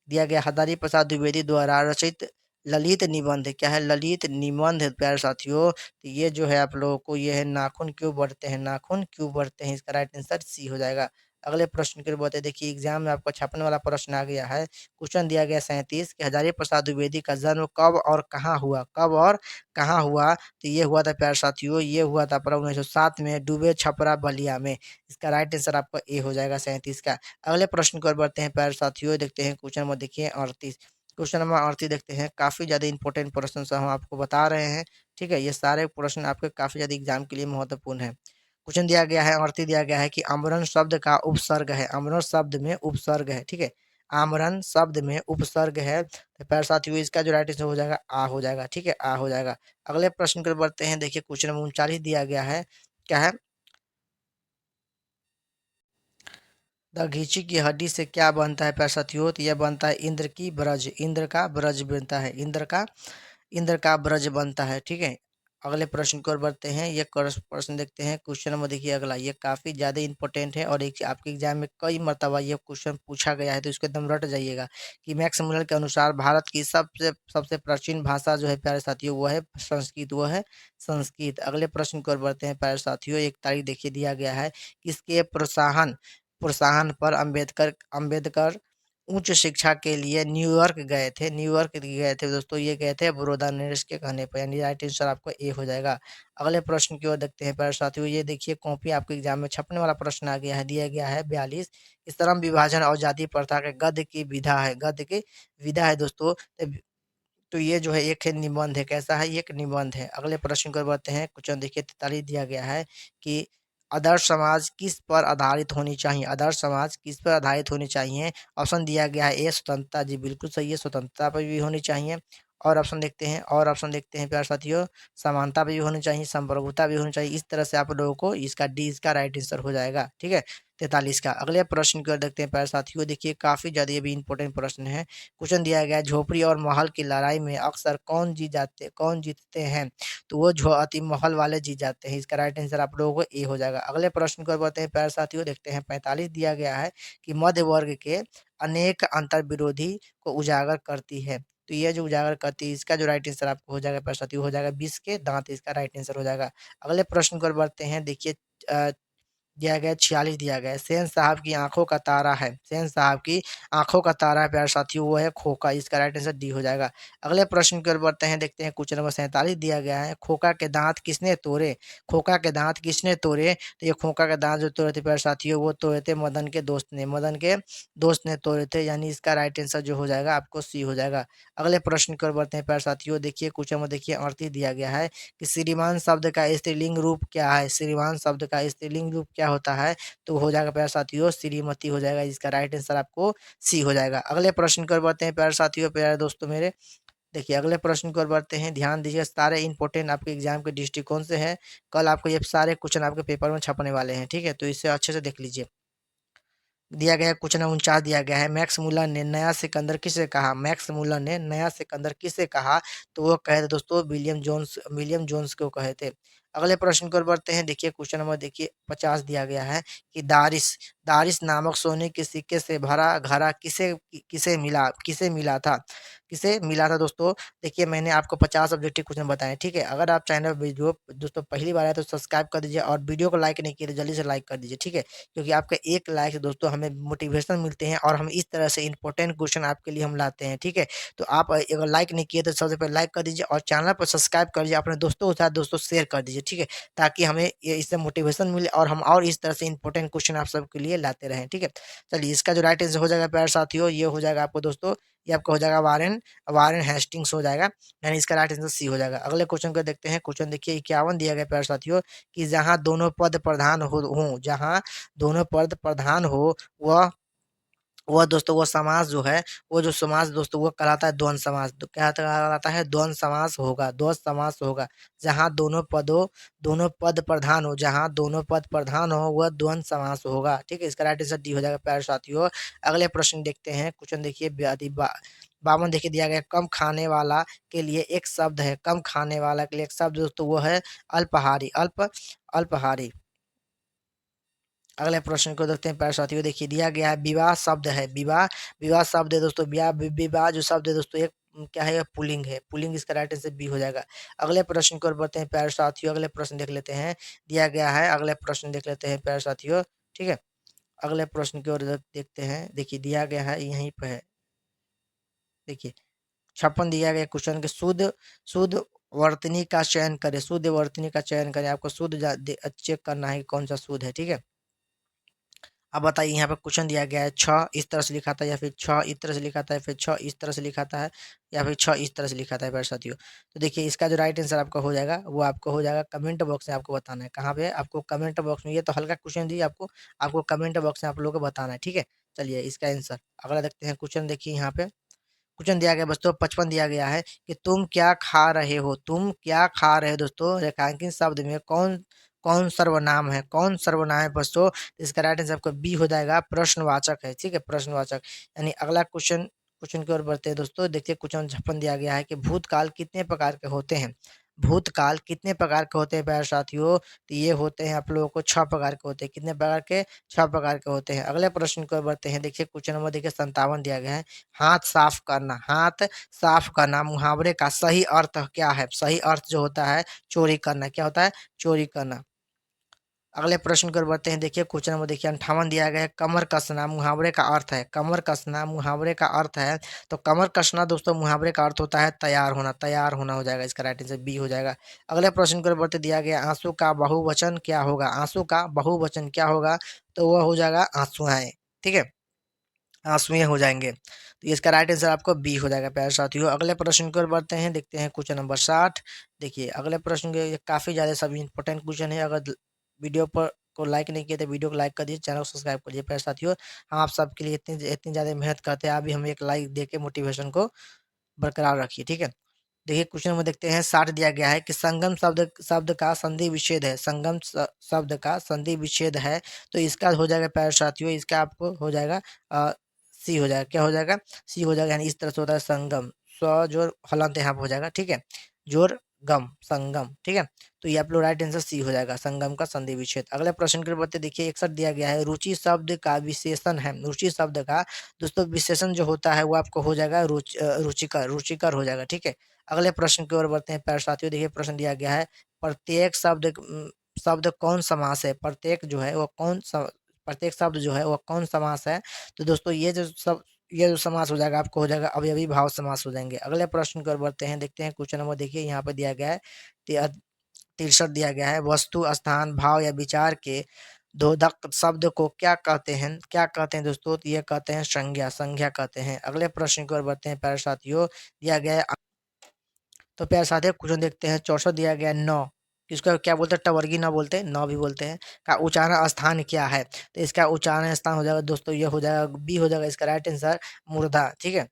दिया गया हजारी प्रसाद द्विवेदी द्वारा रचित ललित निबंध, क्या है, ललित निबंध प्यारे साथियों। तो ये जो है आप लोगों को, ये है नाखून क्यों बढ़ते हैं, नाखून क्यों बढ़ते हैं, इसका राइट आंसर सी हो जाएगा। अगले प्रश्न के बताइए। देखिए एग्जाम में आपको छापने वाला प्रश्न आ गया है। क्वेश्चन दिया गया 37 कि हजारी प्रसाद द्विवेदी का जन्म कब और कहाँ हुआ, कब और कहाँ हुआ। तो ये हुआ था प्यारे साथियों, ये हुआ था 1907 में, डूबे छपरा बलिया में। इसका राइट आंसर आपका ए हो जाएगा 37 का। अगले प्रश्न की ओर बढ़ते हैं प्यारे साथियों। देखते हैं क्वेश्चन नंबर देखिए 38। क्वेश्चन नंबर 38 देखते हैं, काफी ज्यादा इंपॉर्टेंट प्रश्न से हम आपको बता रहे हैं। ठीक है, ये सारे प्रश्न आपके काफी ज्यादा एग्जाम के लिए महत्वपूर्ण है। क्वेश्चन दिया गया है 38 दिया गया है कि आमरण शब्द का उपसर्ग है, आमरण शब्द में उपसर्ग है। ठीक है, आमरण शब्द में उपसर्ग है। तो प्यारे साथियों इसका जो राइट आंसर हो जाएगा आ हो जाएगा। ठीक है, आ हो जाएगा। अगले प्रश्न की ओर बढ़ते हैं। देखिए क्वेश्चन नंबर 39 दिया गया है, क्या है, दघीची की हड्डी से क्या बनता है प्यारे साथियों। तो यह बनता है इंद्र की ब्रज, इंद्र का ब्रज बनता है, इंद्र का ब्रज बनता है। ठीक है, अगले प्रश्न की ओर बढ़ते हैं। ये प्रश्न देखते हैं। क्वेश्चन नंबर देखिए अगला, ये काफी ज्यादा इंपॉर्टेंट है और एक आपके एग्जाम में कई मरतबा ये क्वेश्चन पूछा गया है, तो इसको एकदम रट जाइएगा कि मैक्स मुलर के अनुसार भारत की सबसे सबसे प्राचीन भाषा जो है प्यारे साथियों वो है संस्कृत, वो है संस्कृत। अगले प्रश्न की ओर बढ़ते हैं प्यारे साथियों। एक तारीख देखिए दिया गया है, किसके प्रोत्साहन प्रोत्साहन पर अंबेडकर अंबेडकर उच्च शिक्षा के लिए न्यूयॉर्क गए थे, न्यूयॉर्क गए थे दोस्तों, ये गए थे बड़ौदा नरेश के कहने पर, यानी राइट आंसर आपको ए हो जाएगा। अगले प्रश्न की ओर देखते हैं प्यारे साथियों। ये देखिए कॉपी आपके एग्जाम में छपने वाला प्रश्न आ गया है, दिया गया है 42, श्रम विभाजन और जाति प्रथा के गद्य की विधा है, गद्य की विधा है दोस्तों। तो ये जो है एक है निबंध है, कैसा है, ये एक निबंध है। अगले प्रश्न को बढ़ते हैं। क्वेश्चन देखिए 43 दिया गया है कि आदर्श समाज किस पर आधारित होनी चाहिए, आदर्श समाज किस पर आधारित होनी चाहिए। ऑप्शन दिया गया है ए स्वतंत्रता, जी बिल्कुल सही है, स्वतंत्रता पर भी होनी चाहिए। और ऑप्शन देखते हैं, और ऑप्शन देखते हैं प्यारे साथियों, समानता भी होनी चाहिए, संप्रभुता भी होनी चाहिए। इस तरह से आप लोगों को इसका डी इसका राइट आंसर हो जाएगा। ठीक है, 43 का। अगले प्रश्न को देखते हैं प्यारे साथियों। देखिए काफी ज्यादा ये भी इंपॉर्टेंट प्रश्न है। क्वेश्चन दिया गया है, झोपड़ी और महल की लड़ाई में अक्सर कौन जीतते हैं। तो वो जो अति महल वाले जीत जाते हैं। इसका राइट आंसर आप लोगों को ए हो जाएगा। अगले प्रश्न को बढ़ते हैं प्यारे साथियों। देखते हैं 45 दिया गया है कि मध्य वर्ग के अनेक अंतर विरोधी को उजागर करती है। तो ये जो उजागर करती है, इसका जो राइट आंसर आपको हो जाएगा प्यारे साथियों, हो जाएगा 20 के दांत, इसका राइट आंसर हो जाएगा। अगले प्रश्न को बढ़ते हैं। देखिए दिया गया है 46 दिया गया है, सेन साहब की आंखों का तारा है, सेन साहब की आंखों का तारा है प्यारे साथियों, वो है खोका। इसका राइट आंसर डी हो जाएगा। अगले प्रश्न की ओर बढ़ते हैं। देखते हैं क्वेश्चन नंबर 47 दिया गया है, खोका के दांत किसने तोड़े, खोका के दांत किसने तोड़े। तो ये खोका के दांत जो तोड़े थे प्यारे साथियों, वो तोड़े थे मदन के दोस्त ने, मदन के दोस्त ने तोड़े थे, यानी इसका राइट आंसर जो हो जाएगा आपको सी हो जाएगा। अगले प्रश्न की ओर बढ़ते हैं प्यारे साथियों। देखिए क्वेश्चन में देखिए 38 दिया गया है कि श्रीमान शब्द का स्त्रीलिंग रूप क्या है, श्रीमान शब्द का स्त्रीलिंग रूप क्या होता है। तो हो जाएगा प्यारे साथियों श्रीमती हो जाएगा, इसका राइट आंसर आपको सी हो जाएगा। अगले प्रश्न की ओर बढ़ते हैं प्यारे साथियों, प्यारे दोस्तों मेरे। देखिए अगले प्रश्न की ओर बढ़ते हैं। ध्यान दीजिए, सारे इंपॉर्टेंट आपके एग्जाम के दृष्टिकोण से है। कल आपको ये सारे क्वेश्चन आपके पेपर में छपने वाले हैं। ठीक है, तो इसे अच्छे से देख लीजिए। दिया गया है क्वेश्चन 49 दिया गया है, मैक्स मुलर ने नया सिकंदर किसे कहा, मैक्स मुलर ने नया सिकंदर किसे कहा। तो वो कहे थे दोस्तों विलियम जोन्स को कहे थे। अगले प्रश्न की ओर बढ़ते हैं। देखिए क्वेश्चन नंबर देखिए 50 दिया गया है कि दारिस दारिस नामक सोने के सिक्के से भरा घड़ा किसे मिला था, किसे मिला था दोस्तों। देखिए मैंने आपको 50 ऑब्जेक्टिव क्वेश्चन बताए। ठीक है, अगर आप चैनल वीडियो दोस्तों पहली बार आए तो सब्सक्राइब कर दीजिए और वीडियो को लाइक नहीं किए तो जल्दी से लाइक कर दीजिए। ठीक है, क्योंकि आपका एक लाइक से दोस्तों हमें हमें मोटिवेशन मिलते हैं और हम इस तरह से इंपॉर्टेंट क्वेश्चन आपके लिए हम लाते हैं, ठीक है। तो आप अगर लाइक नहीं किए तो सबसे पहले लाइक कर दीजिए और चैनल पर सब्सक्राइब कर लीजिए, अपने दोस्तों के साथ दोस्तों शेयर कर दीजिए, ठीक है, ताकि हमें ये इससे मोटिवेशन मिले और हम और इस तरह से इंपॉर्टेंट क्वेश्चन आप सबके लिए लाते रहें, ठीक है। चलिए इसका जो राइट आंसर हो जाएगा प्यारे साथियों, ये हो जाएगा आपको दोस्तों, ये आपका हो जाएगा वारेन वारेन हेस्टिंग्स हो जाएगा, यानी इसका राइट आंसर सी हो जाएगा। अगले क्वेश्चन को देखते हैं। क्वेश्चन देखिए 51 दिया गया प्यारे साथियों कि जहां दोनों पद प्रधान हो जहां दोनों पद प्रधान हो वह दोस्तों वो समास जो है, वो जो समास दोस्तों वो कहलाता है द्वंद्व समास। तो क्या कहलाता है? द्वंद्व समास होगा, द्वंद्व समास होगा। जहाँ दोनों पद प्रधान हो, जहाँ दोनों पद प्रधान हो वह द्वंद्व समास होगा, ठीक है। इसका राइट आंसर डी हो जाएगा प्यारे साथियों। अगले प्रश्न देखते हैं। क्वेश्चन देखिए 52 देखिए दिया गया, कम खाने वाला के लिए एक शब्द है, कम खाने वाला के लिए एक शब्द दोस्तों वो है अल्पाहारी, अल्पाहारी। अगले प्रश्न को देखते हैं प्यारे साथियों। देखिए दिया गया है विवाह शब्द है, विवाह शब्द है दोस्तों, विवाह जो शब्द है दोस्तों एक क्या है? पुल्लिंग है, पुल्लिंग। इसका राइट आंसर बी हो जाएगा। अगले प्रश्न की ओर बढ़ते हैं प्यारे साथियों। अगले प्रश्न देख लेते हैं, दिया गया है अगले प्रश्न देख लेते हैं प्यारे साथियों, ठीक है। अगले प्रश्न की ओर देखते हैं। देखिए दिया गया है यहीं पे है, देखिए 56 दिया गया क्वेश्चन के शुद्ध वर्तनी का चयन करें, शुद्ध वर्तनी का चयन करें। आपको चेक करना है कि कौन सा शुद्ध है, ठीक है। अब बताइए यहाँ पे क्वेश्चन दिया गया है 6 इस तरह से लिखा था या फिर 6 इस तरह से लिखा था या फिर 6 इस तरह से लिखा था या फिर 6 इस तरह से लिखा था प्यारे साथियों। तो देखिए इसका जो राइट आंसर आपका हो जाएगा वो आपको हो जाएगा कमेंट बॉक्स में आपको बताना है। कहाँ पे? आपको कमेंट बॉक्स में। ये तो हल्का क्वेश्चन दिए आपको, आपको कमेंट बॉक्स में आप लोगों को बताना है, ठीक है। चलिए इसका आंसर अगला देखते हैं। क्वेश्चन देखिए यहाँ पे क्वेश्चन दिया गया दोस्तों 55 दिया गया है कि तुम क्या खा रहे हो, तुम क्या खा रहे हो दोस्तों। रेखांकित शब्द में कौन कौन सर्वनाम है, कौन सर्वनाम है दोस्तों। तो इसका राइट आंसर आपको बी हो जाएगा, प्रश्नवाचक है, ठीक है, प्रश्नवाचक। यानी अगला क्वेश्चन क्वेश्चन की ओर बढ़ते हैं दोस्तों। देखिए क्वेश्चन 56 दिया गया है कि भूतकाल कितने प्रकार के होते हैं, भूतकाल कितने प्रकार के होते हैं प्यारे साथियों। तो ये होते हैं आप लोगों को 6 प्रकार के होते हैं। कितने प्रकार के? 6 प्रकार के होते हैं। अगले प्रश्न की ओर बढ़ते हैं। देखिए क्वेश्चन नंबर देखिए 57 दिया गया है, हाथ साफ करना, हाथ साफ करना मुहावरे का सही अर्थ क्या है? सही अर्थ जो होता है चोरी करना, क्या होता है? चोरी करना। अगले प्रश्न की ओर बढ़ते हैं। देखिए क्वेश्चन नंबर देखिए 58 दिया गया है, कमर कसना मुहावरे का अर्थ है, कमर कसना मुहावरे का अर्थ है। तो कमर कसना दोस्तों मुहावरे का अर्थ होता है तैयार होना, तैयार होना हो जाएगा। इसका राइट आंसर बी हो जाएगा। अगले प्रश्न की ओर बढ़ते दिया गया आंसू का बहुवचन क्या होगा, आंसू का बहुवचन क्या होगा। तो वह हो जाएगा आंसुएं, ठीक है, आंसुएं हो जाएंगे। तो इसका राइट आंसर आपको बी हो जाएगा प्यारे साथियों। अगले प्रश्न की ओर बढ़ते हैं। देखते हैं क्वेश्चन नंबर 60। देखिए अगले प्रश्न के काफ़ी ज़्यादा सभी इंपॉर्टेंट क्वेश्चन है। अगर वीडियो पर को लाइक नहीं किए तो वीडियो को लाइक कर दीजिए, चैनल को सब्सक्राइब करिए प्यारे साथियों। हम आप सबके लिए इतनी इतनी ज़्यादा मेहनत करते हैं, आप भी हमें एक लाइक दे के मोटिवेशन को बरकरार रखिए, ठीक है। देखिए क्वेश्चन में देखते हैं 60 दिया गया है कि संगम शब्द शब्द का संधि विच्छेद है, संगम शब्द का संधि विच्छेद है। तो इसका हो जाएगा प्यारे साथियों, इसका आपको हो जाएगा सी हो जाएगा। क्या हो जाएगा? सी हो जाएगा। यानी इस तरह से होता है संगम, स्व जोर हलंत यहाँ पे हो जाएगा, ठीक है, जोर गम, संगम, ठीक है। तो ये आप लोग राइट आंसर सी हो जाएगा, संगम का संधि विच्छेद। अगले प्रश्न के बढ़ते देखिए 61 दिया गया है, रुचि शब्द का विशेषण है, रुचि शब्द का दोस्तों विशेषण जो होता है वो आपको हो जाएगा रुचिकर, रुचिकर हो जाएगा, ठीक है। अगले प्रश्न की ओर बढ़ते हैं प्यारे साथियों। देखिए प्रश्न दिया गया है, प्रत्येक शब्द कौन समास है, प्रत्येक जो है वो प्रत्येक शब्द जो है वो कौन समास है। तो दोस्तों ये जो समास हो जाएगा आपको हो जाएगा अवयवी भाव समास हो जाएंगे। अगले प्रश्न की ओर बढ़ते हैं। देखते हैं क्वेश्चन नंबर देखिए यहाँ पे दिया गया है 63 दिया गया है, वस्तु स्थान भाव या विचार के द्योतक शब्द को क्या कहते हैं, क्या कहते हैं दोस्तों। तो ये कहते हैं संज्ञा, संज्ञा कहते हैं। अगले प्रश्न की ओर बढ़ते हैं प्यारे साथियों। दिया गया है, तो प्यारे साथियों क्वेश्चन देखते हैं 64 दिया गया है, नौ इसका क्या बोलते हैं? टवर्गी ना बोलते हैं, नौ भी बोलते हैं, का उच्चारण स्थान क्या है। तो इसका उच्चारण स्थान हो जाएगा दोस्तों, ये हो जाएगा बी हो जाएगा इसका राइट आंसर, मूर्धा, ठीक है।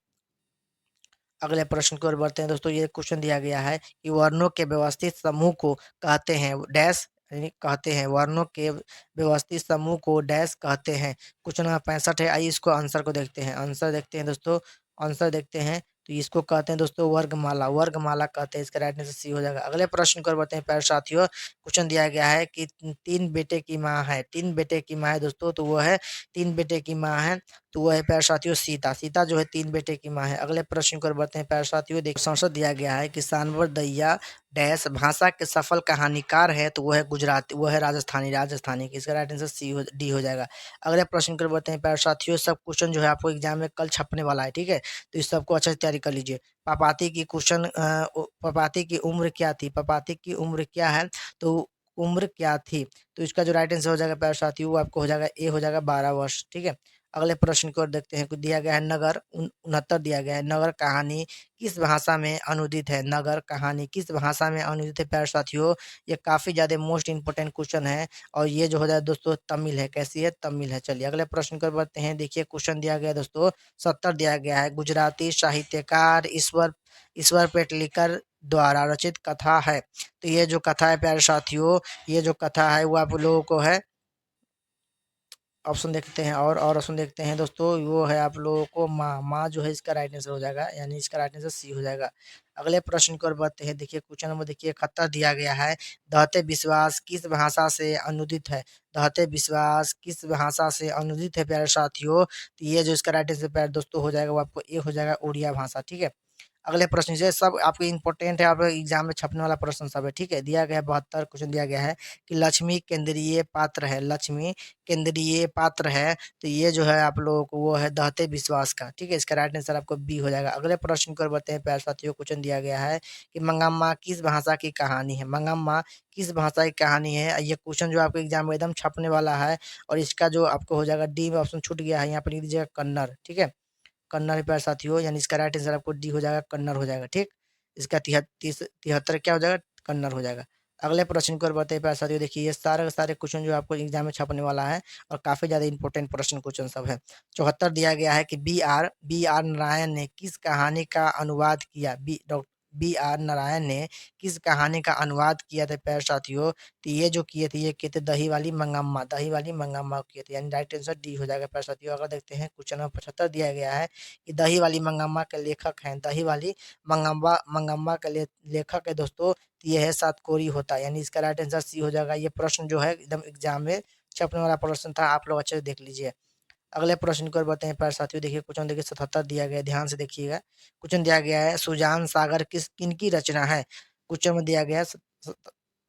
अगले प्रश्न की ओर बढ़ते हैं दोस्तों। ये क्वेश्चन दिया गया है कि वर्णों के व्यवस्थित समूह को कहते हैं डैश, यानी कहते हैं वर्णों के व्यवस्थित समूह को डैश कहते हैं। क्वेश्चन नंबर 65 है। आइए इसको आंसर को देखते हैं, आंसर देखते हैं दोस्तों, आंसर देखते हैं। तो इसको कहते हैं दोस्तों वर्गमाला, वर्गमाला कहते हैं। इसका राइट आंसर सी हो जाएगा। अगले प्रश्न की ओर बढ़ते हैं प्यारे साथियों। क्वेश्चन दिया गया है कि 3 बेटे की माँ है, 3 बेटे की माँ है दोस्तों। तो वो है 3 बेटे की माँ है, तो वो है प्यारे साथियों सीता। सीता जो है 3 बेटे की माँ है। अगले प्रश्न की ओर बढ़ते हैं प्यारे साथियों। देखिए संसद दिया गया है कि सांवर दैया डैश भाषा के सफल कहानीकार है, तो वो है गुजराती, वो है राजस्थानी, राजस्थानी की। इसका राइट आंसर डी हो जाएगा। अगले प्रश्न की ओर बढ़ते हैं प्यारे साथियों। सब क्वेश्चन जो है आपको एग्जाम में कल छपने वाला है, ठीक है, तो इस सबको अच्छे से तैयारी कर लीजिए। पापाती की क्वेश्चन पापाती की उम्र क्या थी, पापाती की उम्र क्या है, तो उम्र क्या थी, तो इसका जो राइट आंसर हो जाएगा प्यारे साथियों वो आपको हो जाएगा ए हो जाएगा 12 वर्ष, ठीक है। अगले प्रश्न की ओर देखते हैं। कुछ दिया गया है नगर 69 दिया गया है। नगर कहानी किस भाषा में अनुदित है, नगर कहानी किस भाषा में अनुदित है प्यारे साथियों, ये काफी ज्यादा मोस्ट इंपोर्टेंट क्वेश्चन है। और ये जो हो जाए दोस्तों तमिल है, कैसी है, तमिल है। चलिए अगले प्रश्न की ओर बढ़ते हैं। देखिए क्वेश्चन दिया गया है दोस्तों 70 दिया गया है। गुजराती साहित्यकार ईश्वर ईश्वर पेटलिकर द्वारा रचित कथा है, तो ये जो कथा है प्यारे साथियों, ये जो कथा है वो आप लोगों को है, ऑप्शन देखते हैं और ऑप्शन देखते हैं दोस्तों, वो है आप लोगों को माँ, माँ जो है इसका राइट आंसर हो जाएगा, यानी इसका राइट आंसर सी हो जाएगा। अगले प्रश्न की ओर बढ़ते हैं। देखिए क्वेश्चन नंबर देखिए 71 दिया गया है। दहते विश्वास किस भाषा से अनुदित है, दहते विश्वास किस भाषा से अनुदित है प्यारे साथियों, तो ये जो इसका राइट आंसर प्यारे दोस्तों हो जाएगा वो आपको ए हो जाएगा, उड़िया भाषा, ठीक है। अगले प्रश्न से सब आपके इंपॉर्टेंट है, आप एग्जाम में छपने वाला प्रश्न सब है, ठीक है। दिया गया है 72 क्वेश्चन दिया गया है कि लक्ष्मी केंद्रीय पात्र है, लक्ष्मी केंद्रीय पात्र है, तो ये जो है आप लोगों को वो है दहते विश्वास का, ठीक है। इसका राइट आंसर आपको बी हो जाएगा। अगले प्रश्न को बताते हैं प्यारे साथियों। क्वेश्चन दिया गया है कि मंगम्मा किस भाषा की कहानी है, मंगम्मा किस भाषा की कहानी है, ये क्वेश्चन जो आपको एग्जाम में एकदम छपने वाला है। और इसका जो आपको हो जाएगा डी में ऑप्शन छूट गया है, यहाँ पर लिख दीजिएगा कन्नड़, ठीक है। कन्नड़ है प्यारे साथियों, यानी इसका राइट आंसर आपको डी हो जाएगा, कन्नड़ हो जाएगा, ठीक। इसका 73 क्या हो जाएगा, कन्नड़ हो जाएगा। अगले प्रश्न की ओर बढ़ते हैं प्यारे साथियों। देखिए ये सारे के सारे क्वेश्चन जो आपको एग्जाम में छपने वाला है और काफी ज्यादा इंपॉर्टेंट प्रश्न क्वेश्चन सब है। 74 दिया गया है कि बी आर नारायण ने किस कहानी का अनुवाद किया, बी आर नारायण ने किस कहानी का अनुवाद किया था प्यारे साथियों, तो ये जो किए थे ये किए थे दही वाली मंगम्मा, दही वाली मंगम्मा किए थे, यानी राइट आंसर डी हो जाएगा प्यारे साथियों। अगर देखते हैं क्वेश्चन नंबर 75 दिया गया है कि दही वाली मंगम्मा के लेखक हैं, दही वाली मंगम्मा मंगम्मा के लेखक है दोस्तों, तो ये है सातकोरी होता है, यानी इसका राइट आंसर सी हो जाएगा। ये प्रश्न जो है एकदम एग्जाम में छपने वाला प्रश्न था, आप लोग अच्छे से देख लीजिए। अगले प्रश्न की ओर बढ़ते हैं प्यारे साथियों। देखिए क्वेश्चन देखिए 77 दिया गया है, ध्यान से देखिएगा। क्वेश्चन दिया गया है सुजान सागर किनकी रचना है, क्वेश्चन में दिया गया है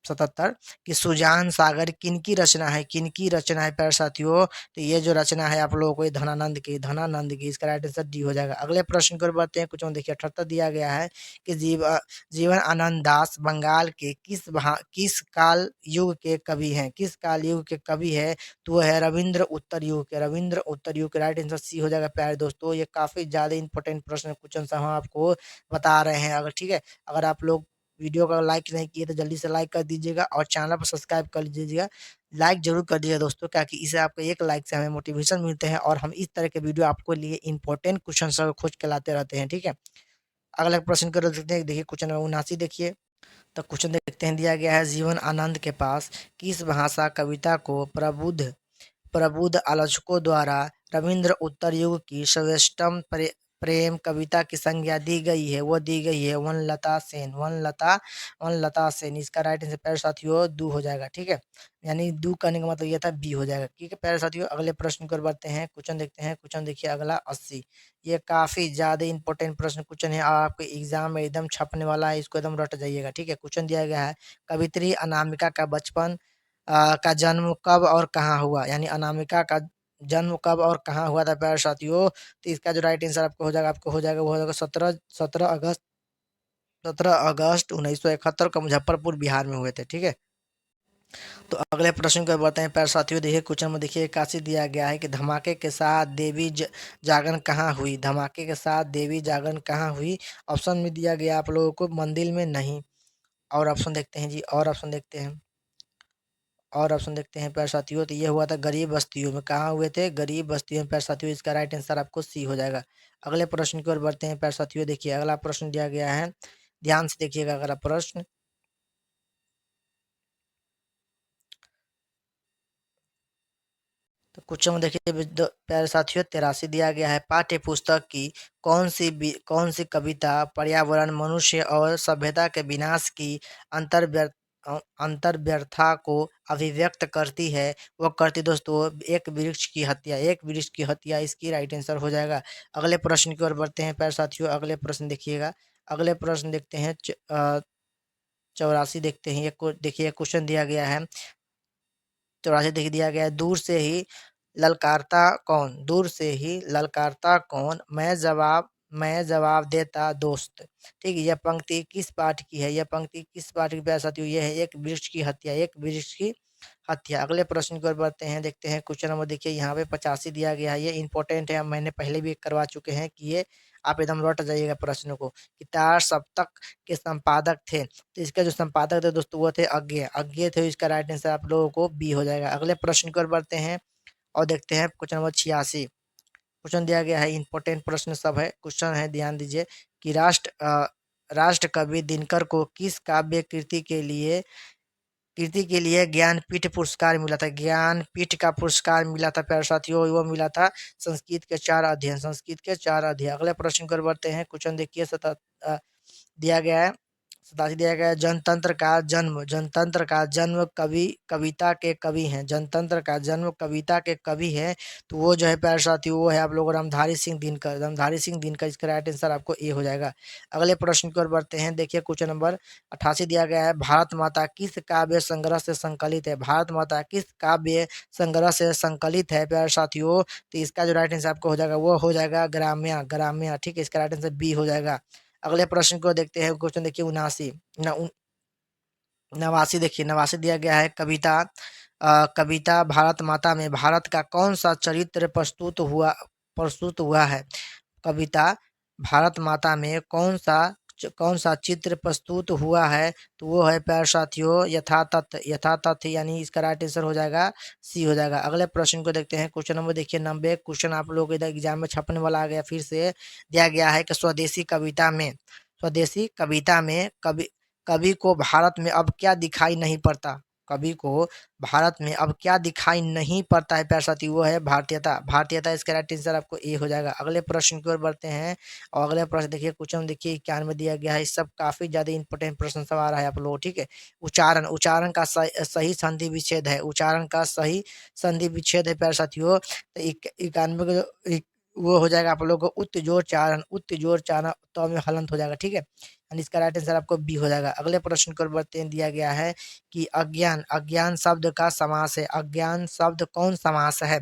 77 कि सुजान सागर किनकी रचना है, किनकी रचना है प्यारे साथियों, तो ये जो रचना है आप लोगों को ये धनानंद की, इसका राइट आंसर डी हो जाएगा। अगले प्रश्न की ओर बढ़ते हैं। क्वेश्चन देखिए 78 दिया गया है कि जीवन आनंद दास बंगाल के किस काल युग के कवि हैं, किस काल युग के कवि है, तो वो है रविंद्र उत्तर युग के, रविंद्र उत्तर युग के। राइट आंसर सी हो जाएगा प्यारे दोस्तों। ये काफी ज्यादा इंपॉर्टेंट प्रश्न क्वेश्चन हम आपको बता रहे हैं, अगर ठीक है। अगर आप लोग वीडियो को लाइक नहीं किए तो जल्दी से लाइक कर दीजिएगा और चैनल पर सब्सक्राइब कर लीजिएगा। लाइक जरूर कर दीजिएगा दोस्तों, क्योंकि इससे आपको एक लाइक से हमें मोटिवेशन मिलते हैं और हम इस तरह के वीडियो आपको लिए इंपॉर्टेंट क्वेश्चन सब खोज के लाते रहते हैं, ठीक है। अगला प्रश्न कर सकते हैं। देखिए क्वेश्चन नंबर 79 देखिए, तो क्वेश्चन देखते हैं। दिया गया है जीवन आनंद के पास किस भाषा कविता को प्रबुद्ध प्रबुद्ध आलोचकों द्वारा रविंद्र उत्तर युग की सर्वोत्तम प्रेम कविता की संज्ञा दी गई है, वो दी गई है वनलता सेन। इसका राइट आंसर प्यारे साथियों दू हो जाएगा, ठीक है। यानी दू करने का मतलब ये था बी हो जाएगा, ठीक है प्यारे साथियों। अगले प्रश्न की ओर बढ़ते हैं। क्वेश्चन देखते हैं। क्वेश्चन देखिए अगला 80, ये काफी ज्यादा इंपॉर्टेंट प्रश्न क्वेश्चन है, आपके एग्जाम में एकदम छपने वाला है, इसको एकदम रट जाइएगा, ठीक है। क्वेश्चन दिया गया है कवित्री अनामिका का बचपन का जन्म कब और कहाँ हुआ, यानी अनामिका का जन्म कब और कहाँ हुआ था प्यारे साथियों, तो इसका जो राइट आंसर आपको हो जाएगा वो हो जाएगा 17 अगस्त 1971 को मुजफ्फरपुर बिहार में हुए थे, ठीक है। तो अगले प्रश्न को बढ़ते हैं प्यारे साथियों। देखिए क्वेश्चन में देखिए 81 दिया गया है कि धमाके के साथ देवी जागरण कहाँ हुई, धमाके के साथ देवी जागरण कहाँ हुई। ऑप्शन में दिया गया आप लोगों को मंदिर में नहीं, और ऑप्शन देखते हैं जी, और ऑप्शन देखते हैं, और ऑप्शन देखते हैं प्यारे साथियों, तो ये हुआ था गरीब बस्तियों में। कहाँ हुए थे, गरीब बस्तियों में प्यारे साथियों। इसका राइट आंसर आपको सी हो जाएगा। अगले प्रश्न की ओर बढ़ते हैं प्यारे साथियों। देखिए अगला प्रश्न दिया गया है, ध्यान से देखिएगा अगला प्रश्न। तो क्वेश्चन में देखिए प्यारे साथियों 83 दिया गया है पाठ्य पुस्तक की कौन सी कविता पर्यावरण मनुष्य और सभ्यता के विनाश की अंतर अंतर्व्यर्था को अभिव्यक्त करती है, वो करती दोस्तों एक वृक्ष की हत्या, एक वृक्ष की हत्या इसकी राइट आंसर हो जाएगा। अगले प्रश्न की ओर बढ़ते हैं प्यारे साथियों। अगले प्रश्न देखिएगा, अगले प्रश्न देखते हैं 84 देखते हैं। ये देखिए क्वेश्चन दिया गया है 84 देख दिया गया है। दूर से ही ललकारता कौन, दूर से ही ललकारता कौन, मैं जवाब देता दोस्त। ठीक है, यह पंक्ति किस पाठ की है, यह पंक्ति किस पाठ की प्यारे साथियों, यह है एक वृक्ष की हत्या, एक वृक्ष की हत्या। अगले प्रश्न की ओर बढ़ते हैं, देखते हैं क्वेश्चन नंबर देखिए यहाँ पे 85 दिया गया है। ये इंपॉर्टेंट है, मैंने पहले भी करवा चुके हैं कि ये आप एकदम रट जाइएगा प्रश्न को। कि तार सप्तक के संपादक थे, तो इसका जो संपादक थे दोस्तों वो थे अज्ञेय, अज्ञेय थे। इसका राइट आंसर आप लोगों को बी हो जाएगा। अगले प्रश्न की ओर बढ़ते हैं और देखते हैं क्वेश्चन नंबर 86। क्वेश्चन दिया गया है, इंपॉर्टेंट प्रश्न सब है, क्वेश्चन है, ध्यान दीजिए कि राष्ट्र कवि दिनकर को किस काव्य कृति के लिए ज्ञानपीठ पुरस्कार मिला था, ज्ञानपीठ का पुरस्कार मिला था प्यारे साथियों, वो मिला था संस्कृत के 4 अध्ययन, संस्कृत के 4 अध्ययन। अगले प्रश्न की ओर बढ़ते हैं, क्वेश्चन देखिए दिया गया है 87 दिया गया है। जनतंत्र का जन्म कविता के कवि हैं, जनतंत्र का जन्म कविता के कवि है, तो वो जो है प्यारे साथियों वो है आप लोगों रामधारी सिंह दिनकर, रामधारी सिंह दिनकर। इसका राइट आंसर आपको ए हो जाएगा। अगले प्रश्न की ओर बढ़ते हैं, देखिए क्वेश्चन नंबर 88 दिया गया है। भारत माता किस काव्य संग्रह से संकलित है, भारत माता किस काव्य संग्रह से संकलित है प्यारे साथियों, तो इसका जो राइट आंसर आपको हो जाएगा वो हो जाएगा ग्राम्या, ग्राम्या। ठीक है, इसका राइट आंसर बी हो जाएगा। अगले प्रश्न को देखते हैं, क्वेश्चन देखिए 89 देखिए 89 दिया गया है। कविता भारत माता में भारत का कौन सा चरित्र प्रस्तुत हुआ है, कविता भारत माता में कौन सा चित्र प्रस्तुत हुआ है, तो वो है प्यारे साथियों यथातथ, यथातथ, यानी इसका राइट आंसर हो जाएगा सी हो जाएगा। अगले प्रश्न को देखते हैं, क्वेश्चन नंबर देखिए 90। क्वेश्चन आप लोगों के इधर एग्जाम में छपने वाला आ गया, फिर से दिया गया है कि स्वदेशी कविता में कवि को भारत में अब क्या दिखाई नहीं पड़ता, कवि को भारत में अब क्या दिखाई नहीं पड़ता है प्यारे साथी, वो है भारतीयता, भारतीयता। इसका राइट आंसर आपको ए हो जाएगा। अगले प्रश्न की ओर बढ़ते हैं और अगले प्रश्न देखिए क्वेश्चन देखिए 91 दिया गया है। सब काफी ज्यादा इंपॉर्टेंट प्रश्न सब आ रहा है आप लोग। ठीक है, उच्चारण उच्चारण का सही संधि विच्छेद है, उच्चारण का सही संधि विच्छेद है प्यारे साथियों। तो 91 का वो हो जाएगा आप लोगों को उत्त जोड़ चारण तो में हलंत हो जाएगा। ठीक है, यानी इसका राइट आंसर आपको बी हो जाएगा। अगले प्रश्न को बढ़ते हैं, दिया गया है कि अज्ञान अज्ञान शब्द का समास है, अज्ञान शब्द कौन समास है,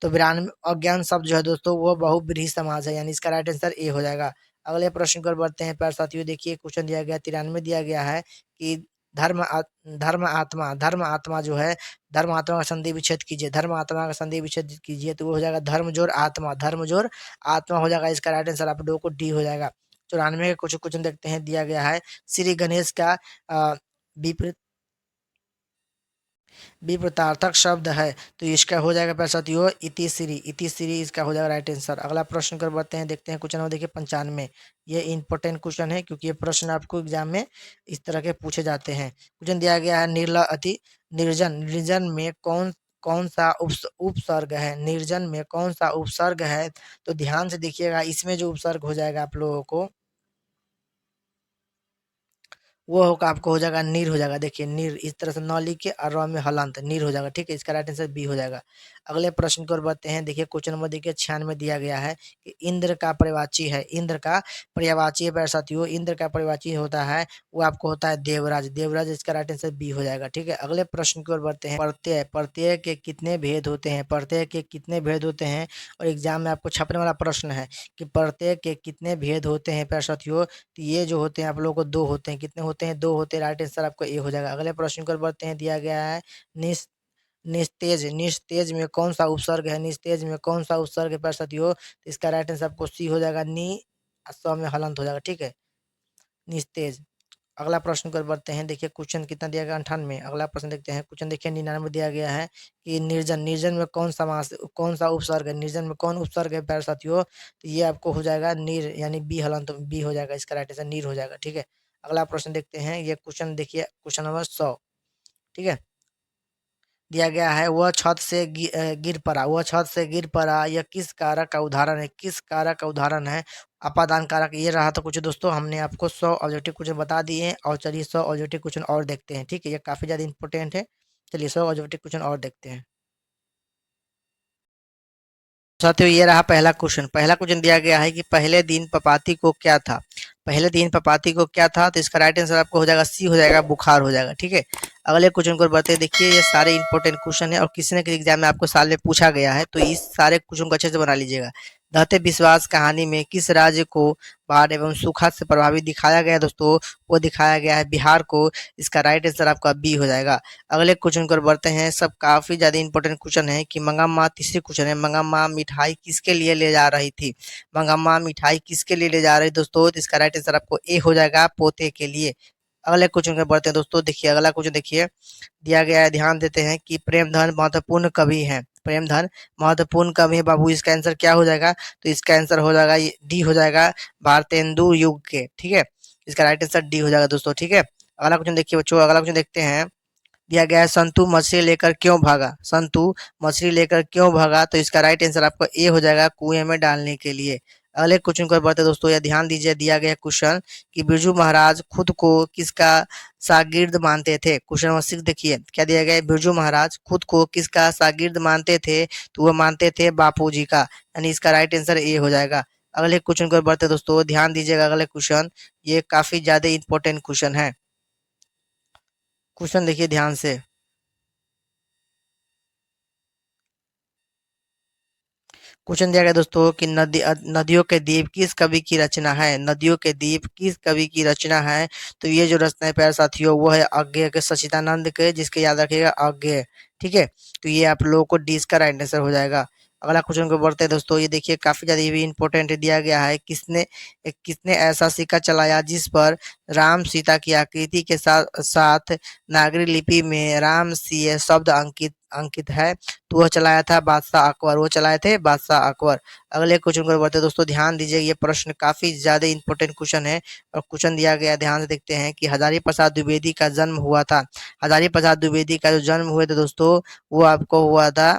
तो 92 अज्ञान शब्द जो है दोस्तों वो बहुब्रीहि समास है, यानी इसका राइट आंसर ए हो जाएगा। अगले प्रश्न को बढ़ते हैं प्यारे साथियों, देखिए क्वेश्चन दिया गया 93 दिया गया है कि धर्म धर्म आत्मा जो है, धर्म आत्मा का संधि विच्छेद कीजिए, धर्म आत्मा का संधि विच्छेद कीजिए, तो वो हो जाएगा धर्म जोर आत्मा हो जाएगा। इसका राइट आंसर आप लोगों को डी हो जाएगा। 94 के कुछ क्वेश्चन देखते हैं, दिया गया है श्री गणेश का विपरीत विपरीतार्थक शब्द है, तो इसका हो जाएगा प्यारे साथियों इतिश्री इसका हो जाएगा राइट आंसर। अगला प्रश्न कर बढ़ते हैं, देखते हैं क्वेश्चन नंबर देखिए 95। ये इंपॉर्टेंट क्वेश्चन है क्योंकि ये प्रश्न आपको एग्जाम में इस तरह के पूछे जाते हैं। क्वेश्चन दिया गया है निर्ला अति निर्जन, निर्जन में कौन कौन सा उपसर्ग है, निर्जन में कौन सा उपसर्ग है, तो ध्यान से देखिएगा इसमें जो उपसर्ग हो जाएगा आप लोगों को वो होगा आपको हो जाएगा नीर हो जाएगा। देखिए नीर इस तरह से न लिख के और र में हलंत नीर हो जाएगा। ठीक है, इसका राइट आंसर बी हो जाएगा। अगले प्रश्न की ओर बढ़ते हैं, देखिए क्वेश्चन नंबर देखिए 96 दिया गया है कि इंद्र का पर्यायवाची है, इंद्र का पर्यायवाची है प्यारे साथियों, इंद्र का पर्यायवाची होता है वो आपको होता है देवराज, देवराज। इसका राइट आंसर बी हो जाएगा। ठीक है, अगले प्रश्न की ओर बढ़ते हैं, प्रत्यय प्रत्यय के कितने भेद होते हैं, प्रत्यय के कितने भेद होते हैं, और एग्जाम में आपको छपने वाला प्रश्न है कि प्रत्यय के कितने भेद होते हैं प्यारे साथियों, तो ये जो होते हैं आप लोगों को दो होते हैं, कितने होते हैं, दो होते हैं। राइट आंसर आपको ए हो जाएगा। अगले प्रश्न को बढ़ते हैं, दिया गया है निस निस्तेज, निस्तेज में कौन सा उपसर्ग है, निस्तेज में कौन सा उपसर्ग है प्यारे साथियों, तो इसका राइट आंसर आपको सी हो जाएगा, नी स में हलंत हो जाएगा। ठीक है, निस्तेज। अगला प्रश्न कर बढ़ते हैं, देखिए क्वेश्चन कितना दिया गया 98। अगला प्रश्न देखते हैं, क्वेश्चन देखिए 99 दिया गया है कि निर्जन, निर्जन में कौन सा उपसर्ग है, निर्जन में कौन उपसर्ग है प्यारे साथियों, तो ये आपको हो जाएगा नीर, यानी बी हलंत बी हो जाएगा। इसका राइट आंसर नीर हो जाएगा। ठीक है, अगला प्रश्न देखते हैं, ये क्वेश्चन देखिए क्वेश्चन नंबर 100। ठीक है, दिया गया है वह छत से गिर पड़ा, वह छत से गिर पड़ा, यह किस कारक का उदाहरण है, किस कारक का उदाहरण है। अपादान कारक ये रहा। तो कुछ दोस्तों हमने आपको 100 ऑब्जेक्टिव क्वेश्चन बता दिए हैं, और चलिए 100 ऑब्जेक्टिव क्वेश्चन और देखते हैं। ठीक है, ये काफ़ी ज़्यादा इंपॉर्टेंट है। चलिए 100 ऑब्जेक्टिव क्वेश्चन और देखते हैं। साथियों ये रहा पहला क्वेश्चन। पहला क्वेश्चन दिया गया है कि पहले दिन पपाती को क्या था। पहले दिन पपाती को क्या था, तो इसका राइट आंसर आपको हो जाएगा सी, हो जाएगा बुखार हो जाएगा। ठीक है, अगले क्वेश्चन को बढ़ते हैं। देखिए ये सारे इंपॉर्टेंट क्वेश्चन है और किसी न किसी एग्जाम में आपको साल में पूछा गया है, तो इस सारे क्वेश्चन को अच्छे से बना लीजिएगा। दहते विश्वास कहानी में किस राज्य को बाढ़ एवं सूखा से प्रभावित दिखाया गया है दोस्तों, वो दिखाया गया है बिहार को। इसका राइट आंसर आपका बी हो जाएगा। अगले क्वेश्चन को बढ़ते हैं। सब काफी ज्यादा इंपॉर्टेंट क्वेश्चन है कि मंगम्मा, तीसरी क्वेश्चन है, मंगम्मा मिठाई किसके लिए ले जा रही थी। मंगम्मा मिठाई किसके लिए ले जा रही दोस्तों, तो इसका राइट आंसर आपको ए हो जाएगा, पोते के लिए। अगले क्वेश्चन पे बढ़ते हैं दोस्तों। देखिए अगला क्वेश्चन देखिए, दिया गया है, ध्यान देते हैं कि प्रेमधन महत्वपूर्ण कवि है। प्रेमधन महत्वपूर्ण कवि है बाबू, इसका आंसर क्या हो जाएगा, तो इसका आंसर हो जाएगा डी हो जाएगा, भारतेंदु युग के। ठीक है, इसका राइट आंसर डी हो जाएगा दोस्तों। ठीक है, अगला क्वेश्चन देखिए बच्चों, अगला क्वेश्चन देखते हैं। दिया गया है संतु मछली लेकर क्यों भागा। संतु मछली लेकर क्यों भागा, तो इसका राइट आंसर आपको ए हो जाएगा, कुएं में डालने के लिए। अगले क्वेश्चन को बढ़ते दोस्तों, यह ध्यान दीजिए। दिया गया क्वेश्चन कि बिरजू महाराज खुद को किसका शागिर्द मानते थे। क्वेश्चन नंबर 6 देखिए क्या दिया गया है, बिरजू महाराज खुद को किसका शागिर्द मानते थे, तो वह मानते थे बापू जी का, यानी इसका राइट आंसर ए हो जाएगा। अगले क्वेश्चन को बढ़ते दोस्तों, ध्यान दीजिएगा। अगले क्वेश्चन ये काफी ज्यादा इंपॉर्टेंट क्वेश्चन है। क्वेश्चन देखिए ध्यान से। क्वेश्चन दिया गया दोस्तों कि नदियों के द्वीप किस कवि की रचना है। नदियों के द्वीप किस कवि की रचना है, तो ये जो रचना है प्यारे साथियों वो है अज्ञेय के, सच्चिदानंद के, जिसके याद रखिएगा अज्ञेय। ठीक है, तो ये आप लोगों को डी इसका राइट आंसर हो जाएगा। अगला क्वेश्चन को बढ़ते हैं दोस्तों। ये देखिए काफी ज्यादा ये भी इंपॉर्टेंट दिया गया है, किसने किसने ऐसा सिक्का चलाया जिस पर राम सीता की आकृति के साथ साथ नागरी लिपि में राम सी शब्द अंकित अंकित है, तो वह चलाया था बादशाह अकबर, वो चलाए थे बादशाह अकबर। अगले क्वेश्चन को बढ़ते हैं दोस्तों, ध्यान दीजिए। ये प्रश्न काफी ज्यादा इंपॉर्टेंट क्वेश्चन है और क्वेश्चन दिया गया है, ध्यान से देखते हैं कि हजारी प्रसाद द्विवेदी का जन्म हुआ था। हजारी प्रसाद द्विवेदी का जो जन्म हुए थे दोस्तों, वो आपको हुआ था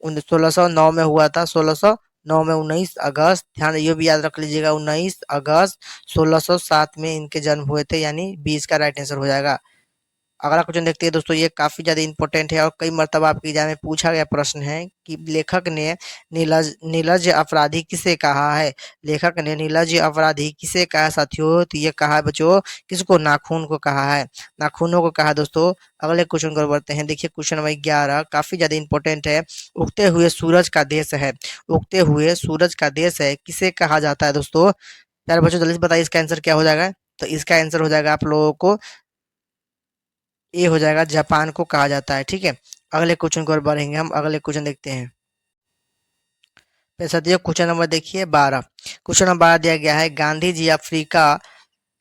1609 में हुआ था। 1609 में 19 अगस्त, ध्यान ये भी याद रख लीजिएगा, 19 अगस्त 1607 में इनके जन्म हुए थे, यानी 20 का राइट आंसर हो जाएगा। अगला क्वेश्चन देखते हैं दोस्तों। ये काफी ज्यादा इंपॉर्टेंट है और कई मर्तबा आपके एग्जाम में पूछा गया प्रश्न है कि लेखक ने नीलज अपराधी किसे कहा है। लेखक ने नीलज अपराधी किसे कहा है साथियों, तो ये कहा है बच्चों, किसको, नाखून को कहा है, नाखूनों को कहा दोस्तों। अगले क्वेश्चन को बढ़ते हैं। देखिए क्वेश्चन नंबर 11 काफी ज्यादा इंपॉर्टेंट है। उगते हुए सूरज का देश है, उगते हुए सूरज का देश है, किसे कहा जाता है दोस्तों। प्यारे बच्चों जल्दी से बताइए इसका आंसर क्या हो जाएगा, तो इसका आंसर हो जाएगा आप लोगों को ये हो जाएगा, जापान को कहा जाता है। ठीक है, अगले क्वेश्चन की ओर बढ़ेंगे हम। अगले क्वेश्चन देखते हैं। साथियों क्वेश्चन नंबर देखिए 12। क्वेश्चन नंबर 12 दिया गया है, गांधी जी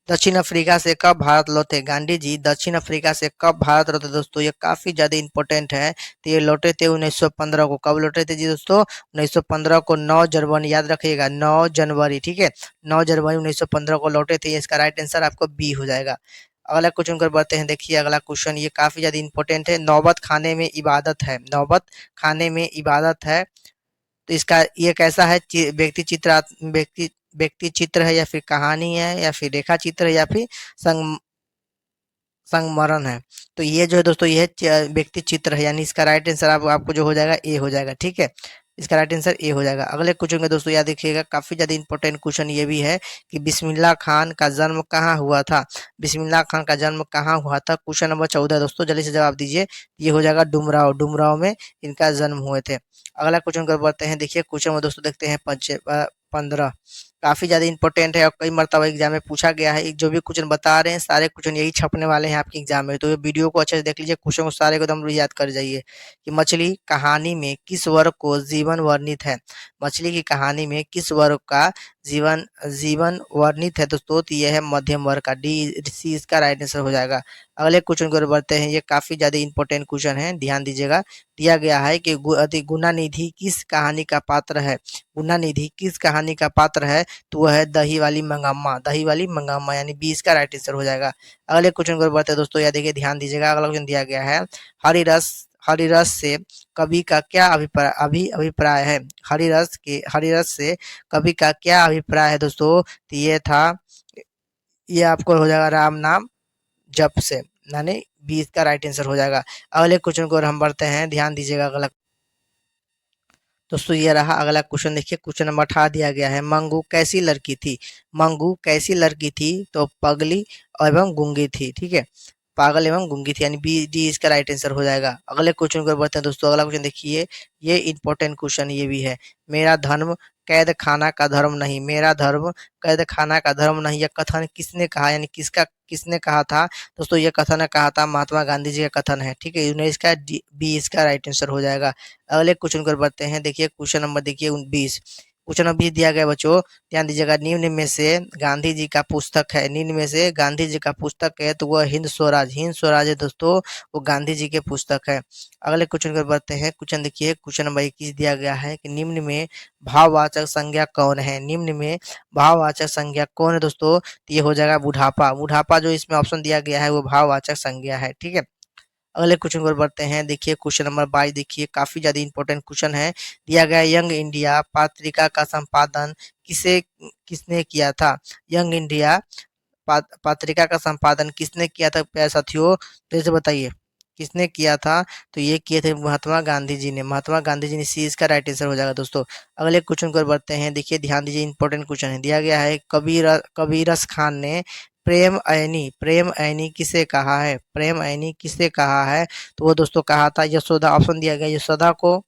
दक्षिण अफ्रीका से कब भारत लौटे। गांधी जी दक्षिण अफ्रीका से कब भारत लौटे दोस्तों, ये काफी ज्यादा इंपॉर्टेंट है। तो ये लौटे थे 1915 को। कब लौटे थे जी दोस्तों, 1915 को, 9 जनवरी, याद रखिएगा 9 जनवरी। ठीक है, 9 जनवरी 1915 को लौटे थे। इसका राइट आंसर आपको बी हो जाएगा। अगला क्वेश्चन कर बढ़ते हैं। देखिए अगला क्वेश्चन ये काफी ज्यादा इंपॉर्टेंट है। नौबत खाने में इबादत है, नौबत खाने में इबादत है, तो इसका ये कैसा है, व्यक्ति चित्र है, या फिर कहानी है, या फिर रेखा चित्र है, या फिर संग संगमरन है। तो ये जो है दोस्तों ये व्यक्ति चित्र है, यानी इसका राइट आंसर आपको जो हो जाएगा ए हो जाएगा। ठीक है, इसका राइट आंसर ए हो जाएगा। अगले क्वेश्चन में दोस्तों याद देखिएगा, काफी ज्यादा इंपॉर्टेंट क्वेश्चन ये भी है कि बिस्मिल्लाह खान का जन्म कहाँ हुआ था। बिस्मिल्लाह खान का जन्म कहाँ हुआ था, क्वेश्चन नंबर 14 दोस्तों, जल्दी से जवाब दीजिए। ये हो जाएगा डुमराव, डुमराव में इनका जन्म हुए थे। अगला क्वेश्चन कर बढ़ते हैं। देखिए क्वेश्चन में दोस्तों देखते हैं 15। काफी ज्यादा इंपॉर्टेंट है और कई मरतबा एग्जाम में पूछा गया है। जो भी क्वेश्चन बता रहे हैं सारे क्वेश्चन यही छपने वाले हैं आपके एग्जाम में, तो ये वीडियो को अच्छे से देख लीजिए, क्वेश्चन को सारे को एकदम याद कर जाइए। कि मछली कहानी में किस वर्ग को जीवन वर्णित है। मछली की कहानी में किस वर्ग का जीवन जीवन वर्णित है दोस्तों, तो यह है मध्यम वर्ग का, डी सी इसका राइट आंसर हो जाएगा। अगले क्वेश्चन को बढ़ते हैं। ये काफी ज्यादा इंपॉर्टेंट क्वेश्चन है, ध्यान दीजिएगा। दिया गया है कि गुणानिधि किस कहानी का पात्र है। गुणानिधि किस कहानी का पात्र है, तो वह है दही वाली मंगम्मा, दही वाली मंगम्मा, यानी 20 का राइट आंसर हो जाएगा। अगले क्वेश्चन को बढ़ते हैं दोस्तों, यह देखिए ध्यान दीजिएगा। अगला क्वेश्चन दिया गया है, हरि रस हरिरस से कवि का क्या अभिप्राय है? हरिरस से कवि का क्या अभिप्राय है दोस्तों? तो ये आपको हो जाएगा राम नाम जप से, यानी बी इसका राइट आंसर हो जाएगा। अगले क्वेश्चन को और हम बढ़ते हैं, ध्यान दीजिएगा अगला। दोस्तों ये रहा अगला क्वेश्चन, देखिए क्वेश्चन नंबर 18 दिया गया है, मंगू कैसी लड़की थी? मंगू कैसी लड़की थी? तो पगली एवं गूंगी थी, ठीक है, पागल एवं गूंगी थी, यानी बी डी इसका राइट आंसर हो जाएगा। अगले क्वेश्चन को बढ़ते हैं दोस्तों, अगला क्वेश्चन देखिए, ये इंपॉर्टेंट क्वेश्चन ये भी है, मेरा धर्म कैद खाना का धर्म नहीं, मेरा धर्म कैद खाना का धर्म नहीं, यह कथन किसने कहा, यानी किसने कहा था? दोस्तों ये कथन कहा था महात्मा गांधी जी का कथन है, ठीक है, 19 का बी इसका राइट आंसर हो जाएगा। अगले क्वेश्चन को बढ़ते हैं, देखिए क्वेश्चन नंबर देखिए 20, क्वेश्चन नंबर 20 दिया गया बच्चों, ध्यान दीजिएगा, निम्न में से गांधी जी का पुस्तक है, निम्न में से गांधी जी का पुस्तक है, तो वह हिंद स्वराज है दोस्तों, वो गांधी जी के पुस्तक है। अगले क्वेश्चन को बढ़ते हैं, क्वेश्चन देखिए क्वेश्चन नंबर 21 दिया गया है कि निम्न में भाववाचक संज्ञा कौन है? निम्न में भाववाचक संज्ञा कौन है दोस्तों? तो ये हो जाएगा बुढ़ापा, बुढ़ापा जो इसमें ऑप्शन दिया गया है वो भाववाचक संज्ञा है, ठीक है। अगले क्वेश्चन को बढ़ते हैं, देखिए क्वेश्चन नंबर 22, देखिए काफी ज्यादा इंपॉर्टेंट क्वेश्चन है, दिया गया यंग इंडिया पत्रिका का संपादन किसने किया था? यंग इंडिया पत्रिका का संपादन किसने किया था प्यारे साथियों? तो इसे बताइए किसने किया था? तो ये किए थे महात्मा गांधी जी ने, महात्मा गांधी जी ने, सी इसका राइट आंसर हो जाएगा दोस्तों। अगले क्वेश्चन को बढ़ते हैं, देखिए ध्यान दीजिए इंपॉर्टेंट क्वेश्चन है, दिया गया है कबीरस खान ने प्रेम ऐनी किसे कहा है? प्रेम ऐनी किसे कहा है? तो वो दोस्तों कहा था यशोदा, ऑप्शन दिया गया यशोदा को।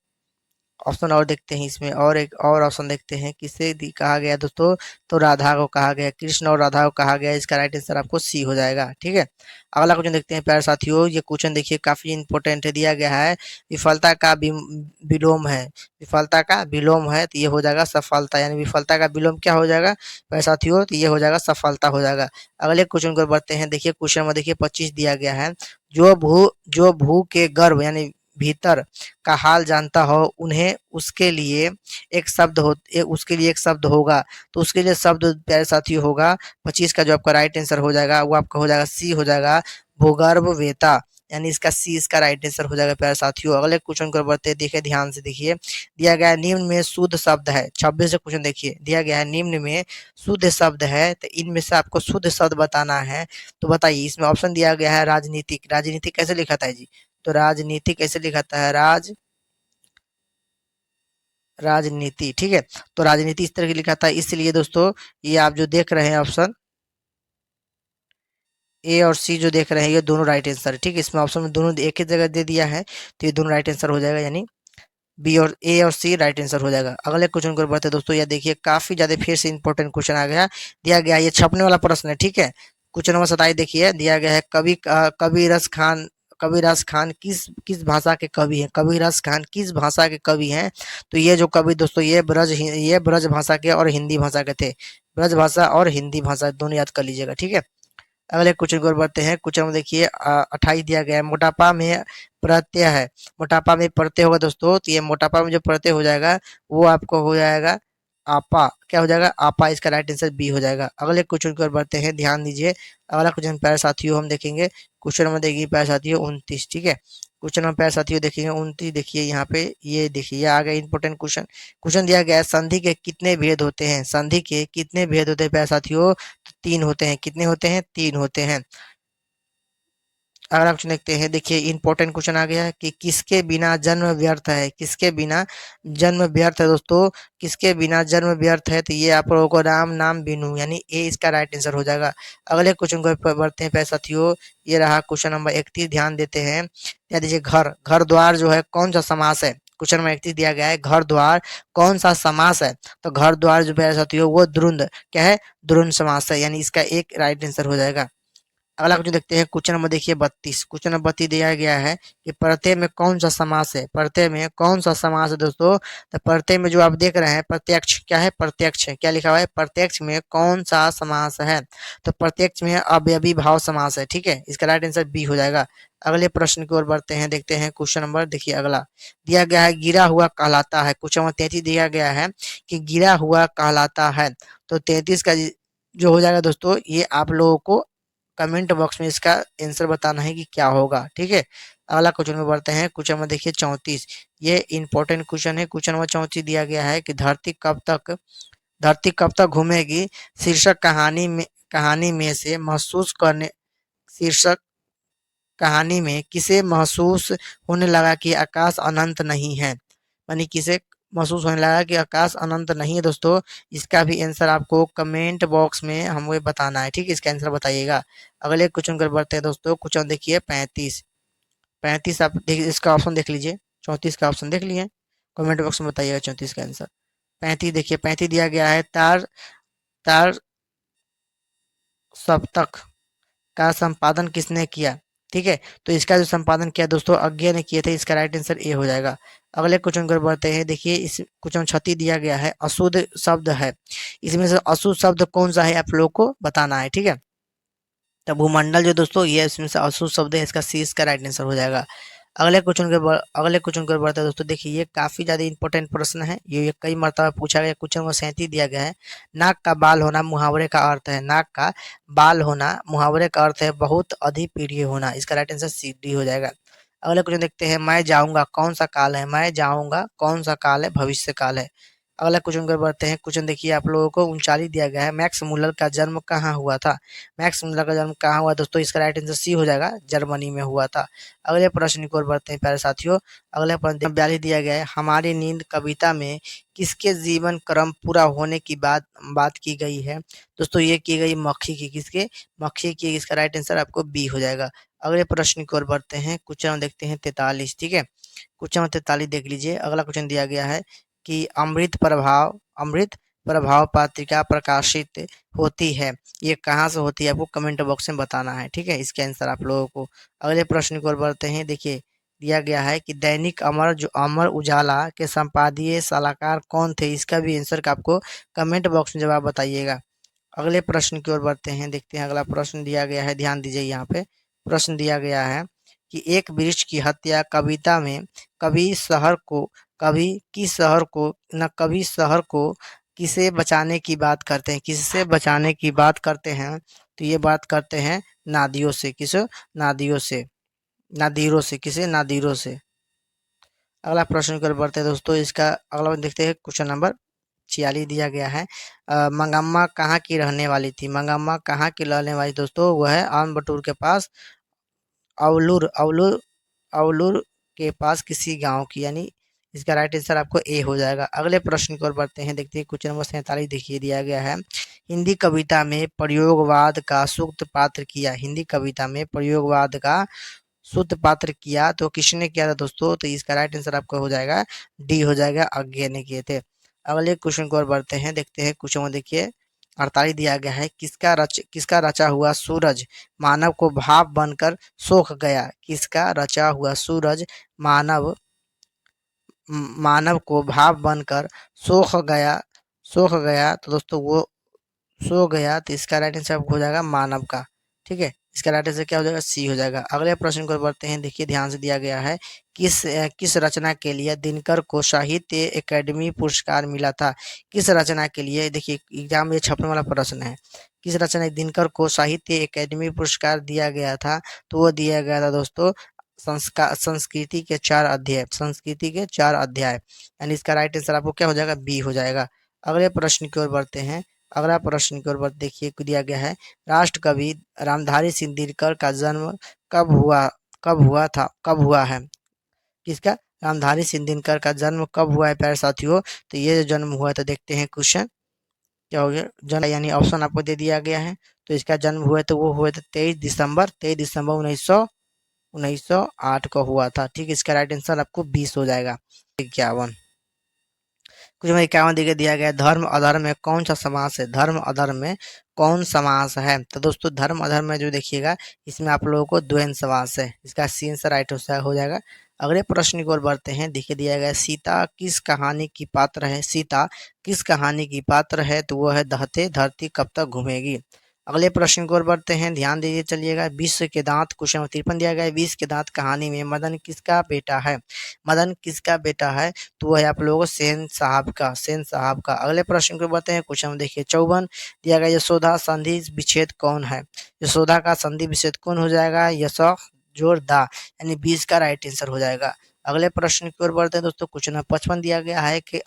ऑप्शन और देखते हैं इसमें, और एक और ऑप्शन देखते हैं किसे कहा गया दोस्तों? तो राधा को कहा गया, कृष्ण और राधा को कहा गया, इसका राइट आंसर आपको सी हो जाएगा, ठीक है। अगला क्वेश्चन देखते हैं प्यारे साथियों, ये क्वेश्चन देखिए काफी इंपॉर्टेंट है, दिया गया है विफलता का विलोम है, विफलता का विलोम है, तो ये हो जाएगा सफलता, यानी विफलता का विलोम क्या हो जाएगा प्यारे साथियों? तो ये हो जाएगा सफलता हो जाएगा। अगले क्वेश्चन को बढ़ते हैं, देखिए क्वेश्चन में देखिए 25 दिया गया है, जो भू के गर्भ यानी भीतर का हाल जानता हो उन्हें उसके लिए उसके लिए एक शब्द होगा, तो उसके लिए शब्द प्यारे साथी होगा 25 का जो आपका राइट आंसर हो जाएगा वो आपका हो जाएगा सी हो जाएगा, भूगर्भ वेता, यानी इसका सी इसका राइट आंसर हो जाएगा प्यारे साथियों। अगले क्वेश्चन को बढ़ते देखिए ध्यान से, देखिए दिया गया है निम्न में शुद्ध शब्द है, 26 से क्वेश्चन देखिए, दिया गया है निम्न में शुद्ध शब्द है, तो इनमें से आपको शुद्ध शब्द बताना है, तो बताइए इसमें ऑप्शन दिया गया है राजनीतिक, राजनीतिक कैसे लिखा था जी? तो राजनीति कैसे लिखाता है? राजनीति, ठीक है, तो राजनीति इस तरह की लिखा था, इसलिए दोस्तों ये आप जो देख रहे हैं ऑप्शन ए और सी जो देख रहे हैं ये दोनों राइट आंसर है, ठीक है, इसमें ऑप्शन में दोनों एक ही जगह दे दिया है, तो ये दोनों राइट आंसर हो जाएगा, यानी बी और ए और सी राइट आंसर हो जाएगा। अगले क्वेश्चन को बढ़ते हैं दोस्तों, यह देखिए काफी ज्यादा फिर से इंपॉर्टेंट क्वेश्चन आ गया, दिया गया ये छपने वाला प्रश्न है, ठीक है। क्वेश्चन नंबर 27 देखिए, दिया गया है कबीरस खान किस किस भाषा के कवि हैं? कबीरस खान किस भाषा के कवि हैं? तो ये जो कवि दोस्तों ये ब्रज भाषा के और हिंदी भाषा के थे, ब्रज भाषा और हिंदी भाषा दोनों याद कर लीजिएगा, ठीक है। अगले क्वेश्चन की ओर बढ़ते हैं, क्वेश्चन में देखिए 28 दिया गया है, मोटापा में प्रत्यय है, मोटापा में प्रत्यय होगा दोस्तों, तो ये मोटापा में जो प्रत्यय हो जाएगा वो आपको हो जाएगा आपा, क्या हो जाएगा? आपा, इसका राइट आंसर बी हो जाएगा। अगले क्वेश्चन की ओर बढ़ते हैं, ध्यान दीजिए अगला क्वेश्चन प्यारे साथियों हम देखेंगे, क्वेश्चन नंबर देखिए प्यारे साथियों 29, ठीक है, क्वेश्चन नंबर प्यारे साथियों देखेंगे 29, देखिए यहाँ पे ये देखिए ये आ गया इंपॉर्टेंट क्वेश्चन, क्वेश्चन दिया गया है संधि के कितने भेद होते हैं? संधि के कितने भेद होते हैं प्यारे साथियों? तो 3 होते हैं, कितने होते हैं? 3 होते हैं। अगर आप देखते हैं, देखिए इंपॉर्टेंट क्वेश्चन आ गया है कि किसके बिना जन्म व्यर्थ है? किसके बिना जन्म व्यर्थ है दोस्तों? किसके बिना जन्म व्यर्थ है? तो ये आप लोगों को राम नाम बिनु, यानी ए इसका राइट आंसर हो जाएगा। अगले क्वेश्चन को बढ़ते हैं प्यारे साथियों, ये रहा क्वेश्चन नंबर 31, ध्यान देते हैं, याद दीजिए घर द्वार जो है कौन सा समास है? क्वेश्चन नंबर 31 दिया गया है घर द्वार कौन सा समास है? तो घर द्वार जो प्यारे साथियों वो द्वंद्व क्या है? द्वंद्व समास है, यानी इसका एक राइट आंसर हो जाएगा। अगला क्वेश्चन देखते हैं, क्वेश्चन नंबर देखिए 32, क्वेश्चन नंबर 32 दिया गया है कि प्रत्यय में कौन सा समास है? प्रत्यय में कौन सा समास है दोस्तों? तो प्रत्यय में जो आप देख रहे हैं प्रत्यक्ष, क्या है? प्रत्यक्ष है, क्या लिखा हुआ है? प्रत्यक्ष में कौन सा समास है? तो प्रत्यक्ष में अवयवी भाव समास है, ठीक है, इसका राइट आंसर बी हो जाएगा। अगले प्रश्न की ओर बढ़ते हैं, देखते हैं क्वेश्चन नंबर देखिए अगला दिया गया है गिरा हुआ कहलाता है, क्वेश्चन नंबर 33 दिया गया है कि गिरा हुआ कहलाता है, तो 33 का जो हो जाएगा दोस्तों ये आप लोगों को कमेंट बॉक्स में इसका आंसर बताना है कि क्या होगा। ठीक है, अगला क्वेश्चन में बढ़ते हैं। क्वेश्चन नंबर देखिए 34, ये इंपॉर्टेंट क्वेश्चन है। क्वेश्चन नंबर 34 दिया गया है कि धरती कब तक घूमेगी, शीर्षक कहानी में से महसूस करने शीर्षक कहानी में किसे महसूस होने लगा कि आकाश अनंत नहीं है, यानी किसे महसूस होने लगा कि आकाश अनंत नहीं है दोस्तों। इसका भी आंसर आपको कमेंट बॉक्स में हमें बताना है। ठीक है, इसका आंसर बताइएगा। अगले क्वेश्चन कर बढ़ते हैं दोस्तों। क्वेश्चन देखिए 35, 35 आप देख, इसका ऑप्शन देख लीजिए। 34 का ऑप्शन देख लिए, कमेंट बॉक्स में बताइएगा 34 का आंसर। 35 देखिए, 35 दिया गया है तार सप्तक का संपादन किसने किया। ठीक है, तो इसका जो संपादन किया दोस्तों अज्ञे ने किए थे। इसका राइट आंसर ए हो जाएगा। अगले क्वेश्चन पर बढ़ते हैं। देखिए इस क्वेश्चन 36 दिया गया है, अशुद्ध शब्द है, इसमें से अशुद्ध शब्द कौन सा है आप लोग को बताना है। ठीक है, तो भूमंडल जो दोस्तों ये इसमें से अशुद्ध शब्द है, इसका सी इसका राइट आंसर हो जाएगा। अगले क्वेश्चन के बढ़ते हैं दोस्तों। देखिए ये काफी ज्यादा इंपॉर्टेंट प्रश्न है, ये कई मरतबा पूछा गया। क्वेश्चन नंबर 37 दिया गया है, नाक का बाल होना मुहावरे का अर्थ है। नाक का बाल होना मुहावरे का अर्थ है बहुत अधिक पीढ़ी होना। इसका राइट आंसर सी डी हो जाएगा। अगले क्वेश्चन देखते हैं। मैं जाऊंगा कौन सा काल है, मैं जाऊंगा कौन सा काल है, भविष्य काल है। अगला क्वेश्चन पर बढ़ते हैं। क्वेश्चन देखिए आप लोगों को 39 दिया गया है, मैक्स मुलर का जन्म कहाँ हुआ था। मैक्स मुलर का जन्म कहाँ हुआ दोस्तों, इसका राइट आंसर सी हो जाएगा, जर्मनी में हुआ था। अगले प्रश्न की ओर बढ़ते हैं प्यारे साथियों। अगले प्रश्न 42 दिया गया है, हमारी नींद कविता में किसके जीवन क्रम पूरा होने की बात की गई है। दोस्तों ये की गई मक्खी की, किसके, मक्खी की। इसका राइट आंसर आपको बी हो जाएगा। अगले प्रश्न की ओर बढ़ते हैं। क्वेश्चन देखते हैं 43। ठीक है, क्वेश्चन 43 देख लीजिए। अगला क्वेश्चन दिया गया है कि अमृत प्रभाव पत्रिका प्रकाशित होती है, ये कहाँ से होती है, आपको कमेंट बॉक्स में बताना है। ठीक है, इसके आंसर आप लोगों को। अगले प्रश्न की ओर बढ़ते हैं। देखिए दिया गया है कि दैनिक अमर उजाला के संपादकीय सलाहकार कौन थे। इसका भी आंसर का आपको कमेंट बॉक्स में जवाब बताइएगा। अगले प्रश्न की ओर बढ़ते हैं। देखते हैं अगला प्रश्न दिया गया है, ध्यान दीजिए यहाँ पे। प्रश्न दिया गया है कि एक वृक्ष की हत्या कविता में कभी शहर को कभी किस शहर को न कभी शहर को किसे बचाने की बात करते हैं, किससे बचाने की बात करते हैं, तो ये बात करते हैं नादियों से। किस, नादियों से, नादीरों से, किसे, नादीरों से। अगला प्रश्न कर बढ़ते हैं दोस्तों। इसका अगला देखते हैं। क्वेश्चन नंबर 46 दिया गया है, मंगम्मा कहाँ की रहने वाली थी। मंगम्मा कहाँ की रहने वाली दोस्तों, वह है आन बटूर के पास अवलूर अवलूर अवलूर के पास किसी गांव की, यानी इसका राइट आंसर आपको ए हो जाएगा। अगले प्रश्न की ओर बढ़ते हैं। देखते हैं क्वेश्चन नंबर 47 देखिए दिया गया है, हिंदी कविता में प्रयोगवाद का सूक्त पात्र किया। हिंदी कविता में प्रयोगवाद का शुद्ध पात्र किया तो किसने किया था दोस्तों, तो इसका राइट आंसर आपका हो जाएगा डी हो जाएगा, अज्ञे ने किए थे। अगले क्वेश्चन की ओर बढ़ते हैं। देखते हैं क्वेश्चन में देखिए 48 दिया गया है, किसका रचा हुआ सूरज मानव को भाप बनकर सोख गया। किसका रचा हुआ सूरज मानव मानव को भाप बनकर सोख गया तो दोस्तों वो सो गया, तो इसका राइट आंसर हो जाएगा मानव का। ठीक है, इसका राइट आंसर क्या हो जाएगा, सी हो जाएगा। अगले प्रश्न को बढ़ते हैं। देखिए ध्यान से दिया गया है, किस रचना के लिए दिनकर को साहित्य एकेडमी पुरस्कार मिला था। किस रचना के लिए, देखिए एग्जाम में छपने वाला प्रश्न है, किस रचना दिनकर को साहित्य एकेडमी पुरस्कार दिया गया था, तो वो दिया गया था दोस्तों संस्कृति के 4 अध्याय, संस्कृति के 4 अध्याय, यानी इसका राइट आंसर आपको क्या हो जाएगा, बी हो जाएगा। अगले प्रश्न की ओर बढ़ते हैं। अगला प्रश्न की ओर बढ़ देखिए दिया गया है, राष्ट्र कवि रामधारी सिंह दिनकर का जन्म कब हुआ है। किसका, रामधारी सिंह दिनकर का जन्म कब हुआ है प्यारे साथियों, तो ये जो जन्म हुआ तो देखते हैं क्वेश्चन क्या हो गया, जन्म यानी ऑप्शन आपको दे दिया गया है। तो इसका जन्म हुआ तो वो हुआ था 23 दिसंबर 1908 को हुआ था। ठीक, इसका राइट आंसर आपको 20 हो जाएगा। 51 कुछ में 51 दिया गया, धर्म अधर्म में कौन सा समास है। धर्म अधर्म में कौन समास है, तो दोस्तों धर्म अधर्म में जो देखिएगा इसमें आप लोगों को द्वंद्व समास है, इसका सी आंसर राइट हो जाएगा। अगले प्रश्न की ओर बढ़ते हैं। देखिए दिया गया, सीता किस कहानी की पात्र है। सीता किस कहानी की पात्र है, तो वो है दहते धरती कब तक घूमेगी। अगले प्रश्न की ओर बढ़ते हैं, ध्यान दीजिए चलिएगा। विश्व के दांत क्वेश्चन नंबर 53 दिया गया है। विश्व के दांत कहानी में मदन किसका बेटा है? मदन किसका बेटा है? तो वह है आप लोगों को सेन साहब का, सेन साहब का। अगले प्रश्न की ओर बढ़ते हैं, क्वेश्चन नंबर देखिए 54 दिया गया, यशोदा संधि विच्छेद कौन है? यशोदा का संधि विच्छेद कौन हो जाएगा? यशो जोर दा, यानी 20 का राइट आंसर हो जाएगा। अगले प्रश्न की ओर बढ़ते हैं दोस्तों, क्वेश्चन नंबर 55 दिया गया है कि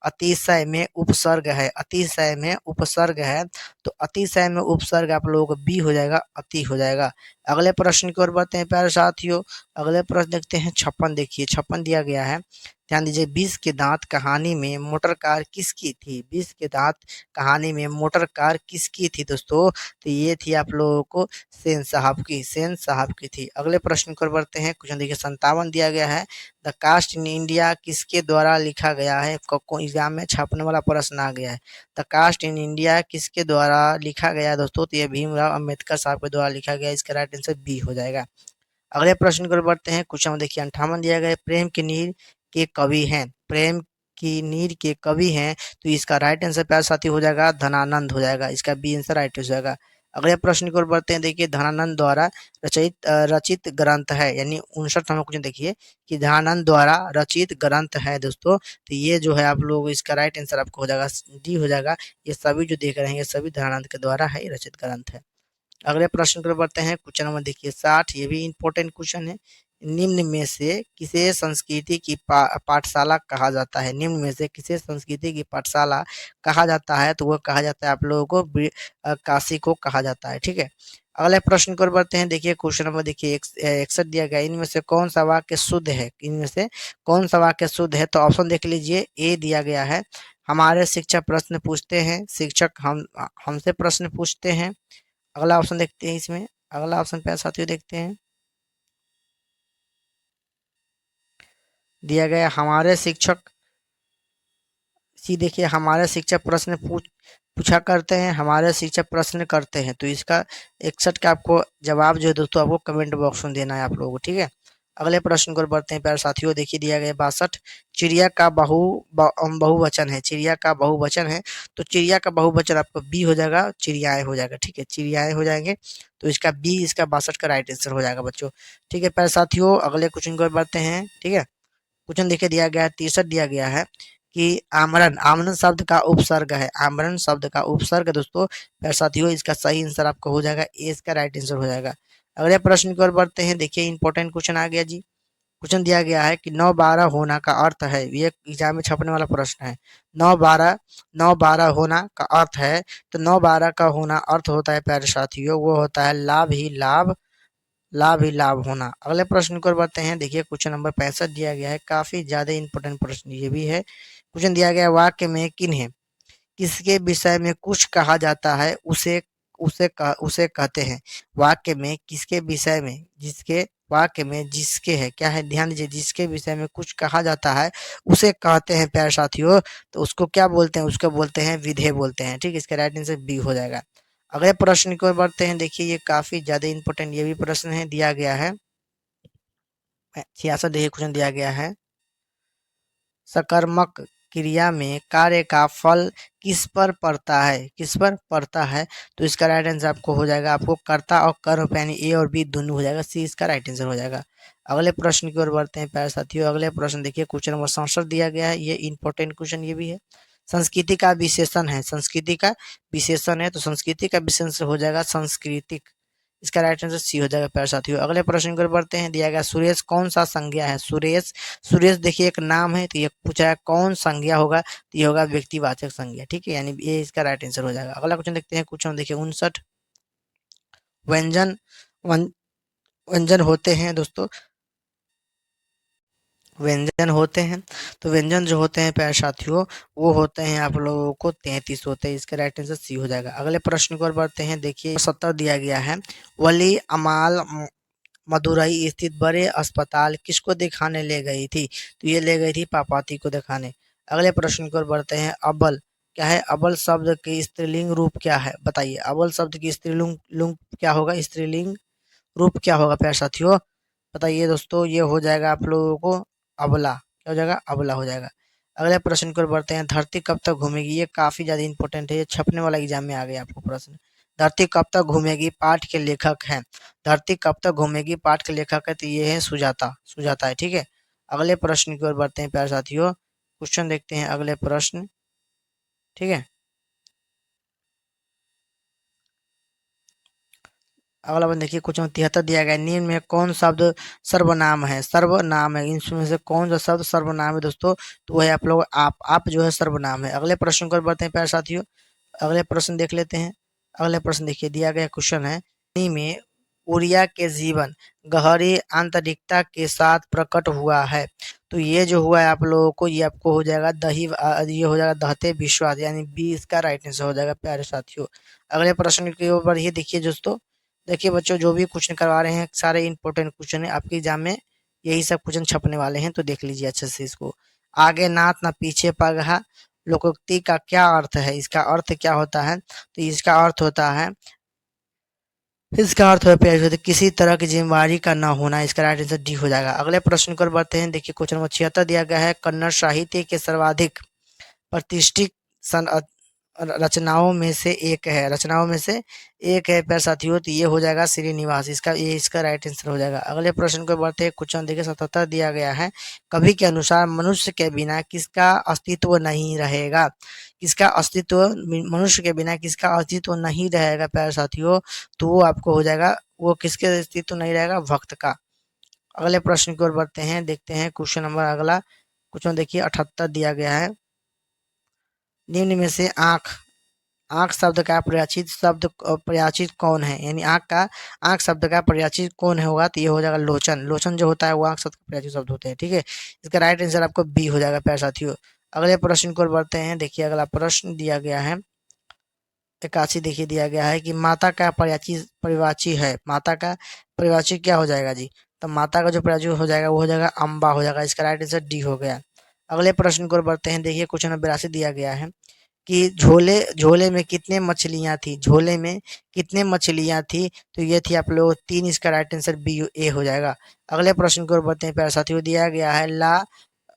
अतिशय में उपसर्ग है, अतिशय में उपसर्ग है, तो अतिशय में उपसर्ग आप लोगों को बी हो जाएगा, अति हो जाएगा। अगले प्रश्न की ओर बढ़ते हैं प्यारे साथियों। अगले प्रश्न देखते हैं 56, देखिए 56 दिया गया है, ध्यान दीजिए। 20 के दांत कहानी में मोटर कार किसकी थी? 20 के दांत कहानी में मोटर कार किसकी थी दोस्तों? तो ये थी आप लोगों को सेन साहब की, सेन साहब की थी। अगले प्रश्न की ओर बढ़ते हैं, क्वेश्चन देखिए 57 दिया गया है, द कास्ट इन इंडिया किसके द्वारा लिखा गया है? एग्जाम में छापने वाला प्रश्न आ गया है। द कास्ट इन इंडिया किसके द्वारा लिखा गया है दोस्तों? तो ये भीमराव अंबेडकर साहब के द्वारा लिखा गया है, इसका राइट आंसर बी हो जाएगा। अगले प्रश्न की ओर बढ़ते हैं, क्वेश्चन देखिए 58 दिया गया है, प्रेम की नीर के कवि हैं, प्रेम की नीर के कवि हैं, तो इसका राइट आंसर प्यारे साथी हो जाएगा धनानंद हो जाएगा, इसका बी आंसर राइट हो जाएगा। अगले प्रश्न की ओर बढ़ते हैं, देखिए धनानंद द्वारा रचित ग्रंथ है, यानी 59 नंबर क्वेश्चन देखिए कि धनानंद द्वारा रचित ग्रंथ है दोस्तों, तो ये जो है आप लोग इसका राइट आंसर आपको हो जाएगा डी हो जाएगा। ये सभी जो देख रहे हैं ये सभी धनानंद के द्वारा है रचित ग्रंथ है। अगले प्रश्न की ओर बढ़ते हैं, क्वेश्चन नंबर देखिए 60, ये भी इंपॉर्टेंट क्वेश्चन है। निम्न में से किसे संस्कृति की पाठशाला कहा जाता है? निम्न में से किसे संस्कृति की पाठशाला कहा जाता है? तो वो कहा जाता है आप लोगों को काशी को कहा जाता है, ठीक है। अगले प्रश्न की ओर बढ़ते हैं, देखिए क्वेश्चन नंबर देखिए 61 दिया गया, इनमें से कौन सा वाक्य शुद्ध है? इनमें से कौन सा वाक्य शुद्ध है? तो ऑप्शन देख लीजिए, ए दिया गया है, हमारे शिक्षक प्रश्न पूछते हैं, शिक्षक हमसे प्रश्न पूछते हैं। अगला ऑप्शन देखते हैं, इसमें अगला ऑप्शन प्यारे साथियों देखते हैं, दिया गया हमारे शिक्षक, सी देखिए हमारे शिक्षक प्रश्न पूछा करते हैं, हमारे शिक्षक प्रश्न करते हैं, तो इसका 61 का आपको जवाब जो है दोस्तों आपको कमेंट बॉक्स में देना है आप लोगों को, ठीक है। अगले प्रश्न को बढ़ते हैं प्यारे साथियों, देखिए दिया गया 62, चिड़िया का बहुवचन है, चिड़िया का बहुवचन है, तो चिड़िया का बहुवचन आपको बी हो जाएगा, चिड़ियाएं हो जाएगा, ठीक है, चिड़ियाएं हो जाएंगे, तो इसका बी, इसका 62 का राइट आंसर हो जाएगा बच्चों, ठीक है प्यारे साथियों। अगले क्वेश्चन को बढ़ते हैं, ठीक है। क्वेश्चन देखिए दिया गया है 63 दिया गया है कि आमरण, आमरण शब्द का उपसर्ग है, आमरण शब्द का उपसर्ग दोस्तों प्यारे साथियों, इसका सही आंसर आपको हो जाएगा ए, इसका राइट आंसर हो जाएगा। अगले प्रश्न की ओर बढ़ते हैं, देखिए इंपॉर्टेंट क्वेश्चन आ गया जी। क्वेश्चन दिया गया है कि 9-12 होना का अर्थ है, ये एग्जाम में छपने वाला प्रश्न है। 9-12, 9-12 होना का अर्थ है, तो 9-12 का होना अर्थ होता है प्यारे साथियों, वो होता है लाभ ही लाभ, लाभ ही लाभ होना। अगले प्रश्न की ओर बढ़ते हैं, देखिए क्वेश्चन नंबर 65 दिया गया है, काफी ज्यादा इंपॉर्टेंट प्रश्न ये भी है। क्वेश्चन दिया गया है, वाक्य में किन्हें किसके विषय में कुछ कहा जाता है उसे उसे कहते हैं? वाक्य में किसके विषय में, जिसके वाक्य में जिसके है क्या है, ध्यान दीजिए, जिसके विषय में कुछ कहा जाता है उसे कहते हैं प्यारे साथियों, तो उसको क्या बोलते हैं? उसको बोलते हैं विधेय बोलते हैं, ठीक है, इसका राइट आंसर बी हो जाएगा। अगले प्रश्न की ओर बढ़ते हैं, देखिए ये काफी ज्यादा इंपॉर्टेंट ये भी प्रश्न है, दिया गया है 66, देखिए क्वेश्चन दिया गया है, सकर्मक क्रिया में कार्य का फल किस पर पड़ता है? किस पर पड़ता है? तो इसका राइट आंसर आपको हो जाएगा, आपको कर्ता और कर्म यानी ए और बी दोनों हो जाएगा, सी इसका राइट आंसर हो जाएगा। अगले प्रश्न की ओर बढ़ते हैं प्यारे साथियों। अगले प्रश्न देखिए क्वेश्चन नंबर 67 दिया गया है, ये इंपॉर्टेंट क्वेश्चन ये भी है। संस्कृति का विशेषण है, संस्कृति का विशेषण है, तो संस्कृति का विशेषण हो जाएगा सांस्कृतिक, इसका राइट आंसर सी हो जाएगा प्यारे साथियों। अगले प्रश्न की ओर बढ़ते हैं, दिया गया सुरेश कौन सा संज्ञा है? सुरेश, सुरेश देखिए एक नाम है, तो ये पूछा है कौन संज्ञा होगा, तो ये होगा व्यक्तिवाचक संज्ञा, ठीक है, यानी ये इसका राइट आंसर हो जाएगा। अगला क्वेश्चन देखते हैं, क्वेश्चन देखिए 59, व्यंजन व्यंजन होते हैं दोस्तों, व्यंजन होते हैं, तो व्यंजन जो होते हैं प्यारे साथियों वो होते हैं आप लोगों को 33 होते हैं, इसका राइट आंसर सी हो जाएगा। अगले प्रश्न की ओर बढ़ते हैं, देखिए 70 दिया गया है, वली अमाल मदुरई स्थित बड़े अस्पताल किसको दिखाने ले गई थी? तो ये ले गई थी पापाती को दिखाने। अगले प्रश्न की ओर बढ़ते हैं, अबल क्या है? अबल शब्द की स्त्रीलिंग रूप क्या है? बताइए, अबल शब्द की स्त्रीलिंग लिंग क्या होगा? स्त्रीलिंग रूप क्या होगा प्यारे साथियों? बताइए दोस्तों, ये हो जाएगा आप लोगों को अबला, क्या हो जाएगा? अबला हो जाएगा। अगले प्रश्न की ओर बढ़ते हैं, धरती कब तक घूमेगी? ये काफी ज्यादा इंपॉर्टेंट है, ये छपने वाला एग्जाम में आ गया आपको प्रश्न। धरती कब तक घूमेगी पाठ के लेखक हैं। धरती कब तक घूमेगी पाठ के लेखक है, तो ये है सुजाता, सुजाता है। ठीक है, अगले प्रश्न की ओर बढ़ते हैं प्यारे साथियों। क्वेश्चन देखते हैं अगले प्रश्न। ठीक है, अगला वन देखिए, क्वेश्चन 73 दिया गया है, निम्न में कौन शब्द सर्वनाम है। सर्वनाम है, इनमें से कौन सा शब्द सर्वनाम है दोस्तों, तो वह है आप लोग आप जो है सर्वनाम है। अगले प्रश्न को बढ़ते हैं प्यारे साथियों, अगले प्रश्न देख लेते हैं। अगले प्रश्न देखिए, दिया गया क्वेश्चन है, पानी में उड़िया के जीवन गहरी आंतरिकता के साथ प्रकट हुआ है। तो ये जो हुआ है आप लोगों को, ये आपको हो जाएगा ये हो जाएगा दहते विश्वास, यानी बी इसका राइट आंसर हो जाएगा प्यारे साथियों। अगले प्रश्न के ऊपर ये देखिए दोस्तों, देखिए बच्चों जो भी क्वेश्चन करवा रहे हैं सारे इंपॉर्टेंट क्वेश्चन है आपके एग्जाम में, यही सब क्वेश्चन छपने वाले हैं, तो देख लीजिए अच्छे से इसको। आगे नाथ ना पीछे पगहा लोकोक्ति का क्या अर्थ है, इसका अर्थ क्या होता है, तो इसका अर्थ होता है, किसी तरह की जिम्मेवारी का न होना, इसका राइट आंसर डी हो जाएगा। अगले प्रश्न को बढ़ते हैं, देखिए क्वेश्चन नंबर 76 दिया गया है, कन्नड़ साहित्य के सर्वाधिक प्रतिष्ठित रचनाओं में से एक है, रचनाओं में से एक है प्यारे साथियों, तो ये हो जाएगा श्रीनिवास, इसका राइट आंसर हो जाएगा। अगले प्रश्न को बढ़ते हैं, क्वेश्चन देखिए 77 दिया गया है, कवि के अनुसार मनुष्य के बिना किसका अस्तित्व नहीं रहेगा। किसका अस्तित्व, मनुष्य के बिना किसका अस्तित्व नहीं रहेगा प्यारे साथियों, तो वो आपको हो जाएगा, वो किसके अस्तित्व नहीं रहेगा, भक्त का। अगले प्रश्न की ओर बढ़ते हैं, देखते हैं क्वेश्चन नंबर अगला। क्वेश्चन देखिए 78 दिया गया है, निम्न में से आंख, आंख शब्द का पर्यायचित कौन है, यानी आंख शब्द का पर्यायचित कौन होगा, तो ये हो जाएगा लोचन। लोचन जो होता है वो आंख शब्द का पर्यायचित शब्द होते हैं। ठीक है, इसका राइट आंसर आपको बी हो जाएगा प्यारे साथियों। अगले प्रश्न को बढ़ते हैं, देखिए अगला प्रश्न दिया गया है 81 देखिए, दिया गया है कि माता का परिवाची है, माता का परिवाची क्या हो जाएगा जी, तो माता का जो परिवाची हो जाएगा वो हो जाएगा अम्बा हो जाएगा, इसका राइट आंसर डी हो गया। अगले प्रश्न को बढ़ते हैं, देखिए क्वेश्चन नंबर 82 दिया गया है कि झोले झोले में कितने मछलियां थी, झोले में कितने मछलियां थी, तो ये थी आप लोग 3, इसका राइट आंसर बी ए हो जाएगा। अगले प्रश्न को बढ़ते हैं प्यारे साथियों, दिया गया है ला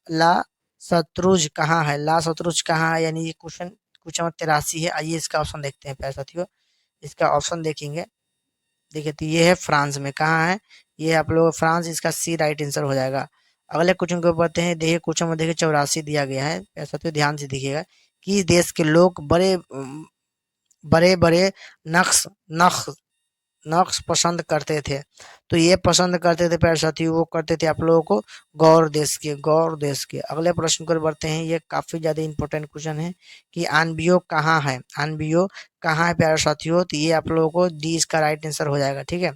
ला शत्रुज कहाँ है, ला शत्रुज कहाँ है, यानी ये क्वेश्चन क्वेश्चन नंबर 83 है। आइए इसका ऑप्शन देखते हैं प्यारे साथियों, इसका ऑप्शन देखेंगे, देखिए तो ये है फ्रांस में, कहाँ है, ये आप लोग फ्रांस, इसका सी राइट आंसर हो जाएगा। अगले क्वेश्चन को बढ़ते हैं, देखिए क्वेश्चन में देखिए 84 दिया गया है प्यारे साथियों, ध्यान से देखिएगा कि देश के लोग बड़े बड़े नक्श नक्श नक्श पसंद करते थे, तो ये पसंद करते थे प्यारे साथियों, वो करते थे आप लोगों को गौर देश के, गौर देश के। अगले प्रश्न पर बढ़ते हैं, ये काफी ज्यादा इंपॉर्टेंट क्वेश्चन है कि आनबियो कहाँ है, आनबियो कहाँ है प्यारे साथियों, तो ये आप लोगों को डी इसका राइट आंसर हो जाएगा। ठीक है,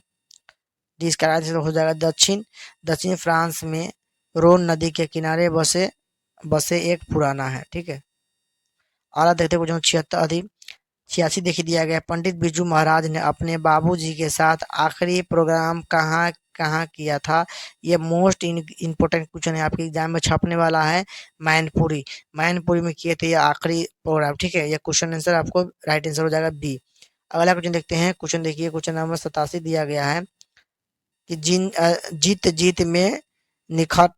डी इसका राइट आंसर हो जाएगा दक्षिण दक्षिण फ्रांस में रोन नदी के किनारे बसे बसे एक पुराना है। ठीक है, आला देखते कुछ 86 देखिए, दिया गया पंडित बिरजू महाराज ने अपने बाबूजी के साथ आखिरी प्रोग्राम कहाँ कहाँ किया था, ये मोस्ट इम्पोर्टेंट क्वेश्चन है, आपके एग्जाम में छपने वाला है। मैनपुरी, मैनपुरी में किए थे ये आखिरी प्रोग्राम। ठीक है, ये क्वेश्चन आंसर आपको राइट आंसर हो जाएगा बी। अगला क्वेश्चन देखते हैं, क्वेश्चन देखिए क्वेश्चन नंबर 87 दिया गया है कि जीत जीत में निखट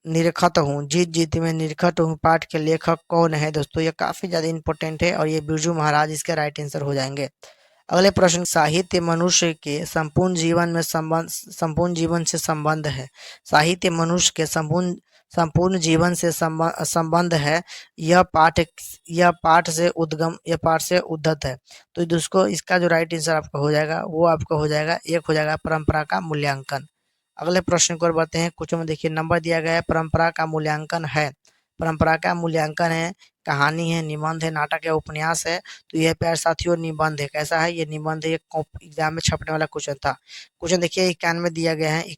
निरखत हूँ, जीत जीत में निरखत हूँ पाठ के लेखक कौन है दोस्तों, ये काफी ज्यादा इंपॉर्टेंट है और ये बिरजू महाराज इसके राइट आंसर हो जाएंगे। अगले प्रश्न, साहित्य मनुष्य के संपूर्ण जीवन से संबंध है, साहित्य मनुष्य के संपूर्ण जीवन से संबंध है, यह पाठ से उद्धत है, तो दोस्तों इसका जो राइट आंसर आपका हो जाएगा वो आपका हो जाएगा, एक हो जाएगा परंपरा का मूल्यांकन। अगले प्रश्न को बढ़ते हैं, कुछ में देखिए नंबर दिया गया है, परंपरा का मूल्यांकन है, परंपरा का मूल्यांकन है, कहानी है, निबंध है, नाटक है, उपन्यास है, तो यह प्यारे साथियों निबंध है। कैसा है, ये निबंध है, ये एग्जाम में छपने वाला क्वेश्चन था। क्वेश्चन देखिए 91 दिया गया है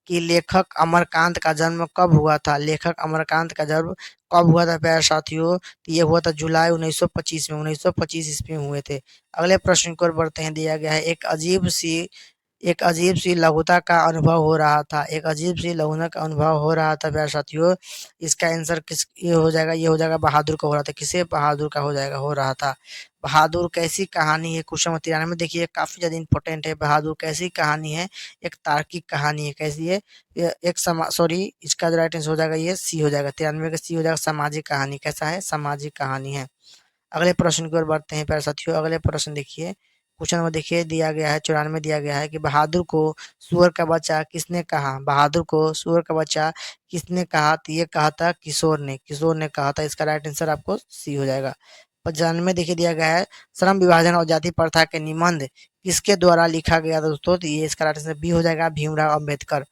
कि लेखक अमरकांत का जन्म कब हुआ था, लेखक अमरकांत का जन्म कब हुआ था प्यारे साथियों, तो ये हुआ था जुलाई 1925 में, 1925 ईस्वी में हुए थे। अगले प्रश्न को बढ़ते हैं, दिया गया है एक अजीब सी लघुता का अनुभव हो रहा था, एक अजीब सी लघुता का अनुभव हो रहा था प्यारे साथियों, इसका आंसर किस ये हो जाएगा बहादुर का हो रहा था, किसे बहादुर का हो जाएगा, हो रहा था। बहादुर कैसी कहानी है, क्वेश्चन नंबर 93 में देखिए काफी ज्यादा इंपॉर्टेंट है, बहादुर कैसी कहानी है, एक तार्किक कहानी है, कैसी है, एक सॉरी इसका जो राइट आंसर हो जाएगा ये सी हो जाएगा, 93 का सी हो जाएगा, सामाजिक कहानी, कैसा है, सामाजिक कहानी है। अगले प्रश्न की ओर बढ़ते हैं प्यारे साथियों। अगले प्रश्न देखिए, क्वेश्चन नंबर देखिए दिया गया है 94 दिया गया है कि बहादुर को सुअर का बच्चा किसने कहा? बहादुर को सुअर का बच्चा किसने कहा? तो ये कहा था किशोर ने कहा था। इसका राइट आंसर आपको सी हो जाएगा। 95 देखिए दिया गया है, श्रम विभाजन और जाति प्रथा के निबंध किसके द्वारा लिखा गया था दोस्तों? तो ये इसका राइट आंसर बी हो जाएगा, भीमराव अम्बेडकर।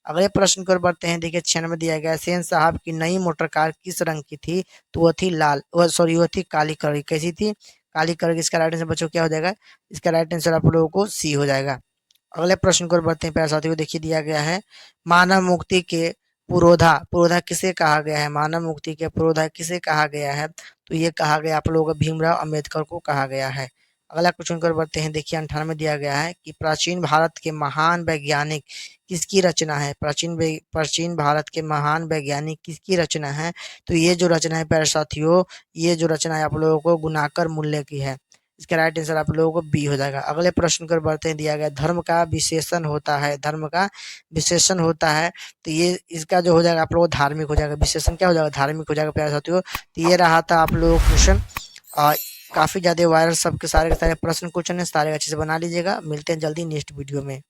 अगले प्रश्न की ओर बढ़ते हैं। देखिए 96 दिया गया है, सेन साहब की नई मोटर कार किस रंग की थी? तो वो थी लाल, सॉरी वो थी काली कलर की। कैसी थी? काली कलर की। इसका राइट आंसर बच्चों क्या हो जाएगा? इसका राइट आंसर आप लोगों को सी हो जाएगा। अगले प्रश्न की ओर बढ़ते हैं प्यारे साथियों। देखिए दिया गया है, मानव मुक्ति के पुरोधा पुरोधा किसे कहा गया है? मानव मुक्ति के पुरोधा किसे कहा गया है? तो ये कहा गया आप लोगों को भीमराव अम्बेडकर को कहा गया है। अगला क्वेश्चन की ओर बढ़ते हैं। देखिए 98 दिया गया है कि प्राचीन भारत के महान वैज्ञानिक किसकी रचना है? प्राचीन भारत के महान वैज्ञानिक किसकी रचना है? तो ये जो रचना है प्यारे साथियों, ये जो रचना है आप लोगों को गुणाकर मूल्य की है। इसका राइट आंसर आप लोगों को बी हो जाएगा। अगले प्रश्न की ओर बढ़ते हैं। दिया गया धर्म का विशेषण होता है, धर्म का विशेषण होता है। तो ये इसका जो हो जाएगा आप लोगों को धार्मिक हो जाएगा। विशेषण क्या हो जाएगा? धार्मिक हो जाएगा प्यारे साथियों। तो ये रहा था आप लोगों को क्वेश्चन। काफी ज्यादा वायरल सबके सारे के सारे प्रश्न क्वेश्चन है, सारे अच्छे से बना लीजिएगा। मिलते हैं जल्दी नेक्स्ट वीडियो में।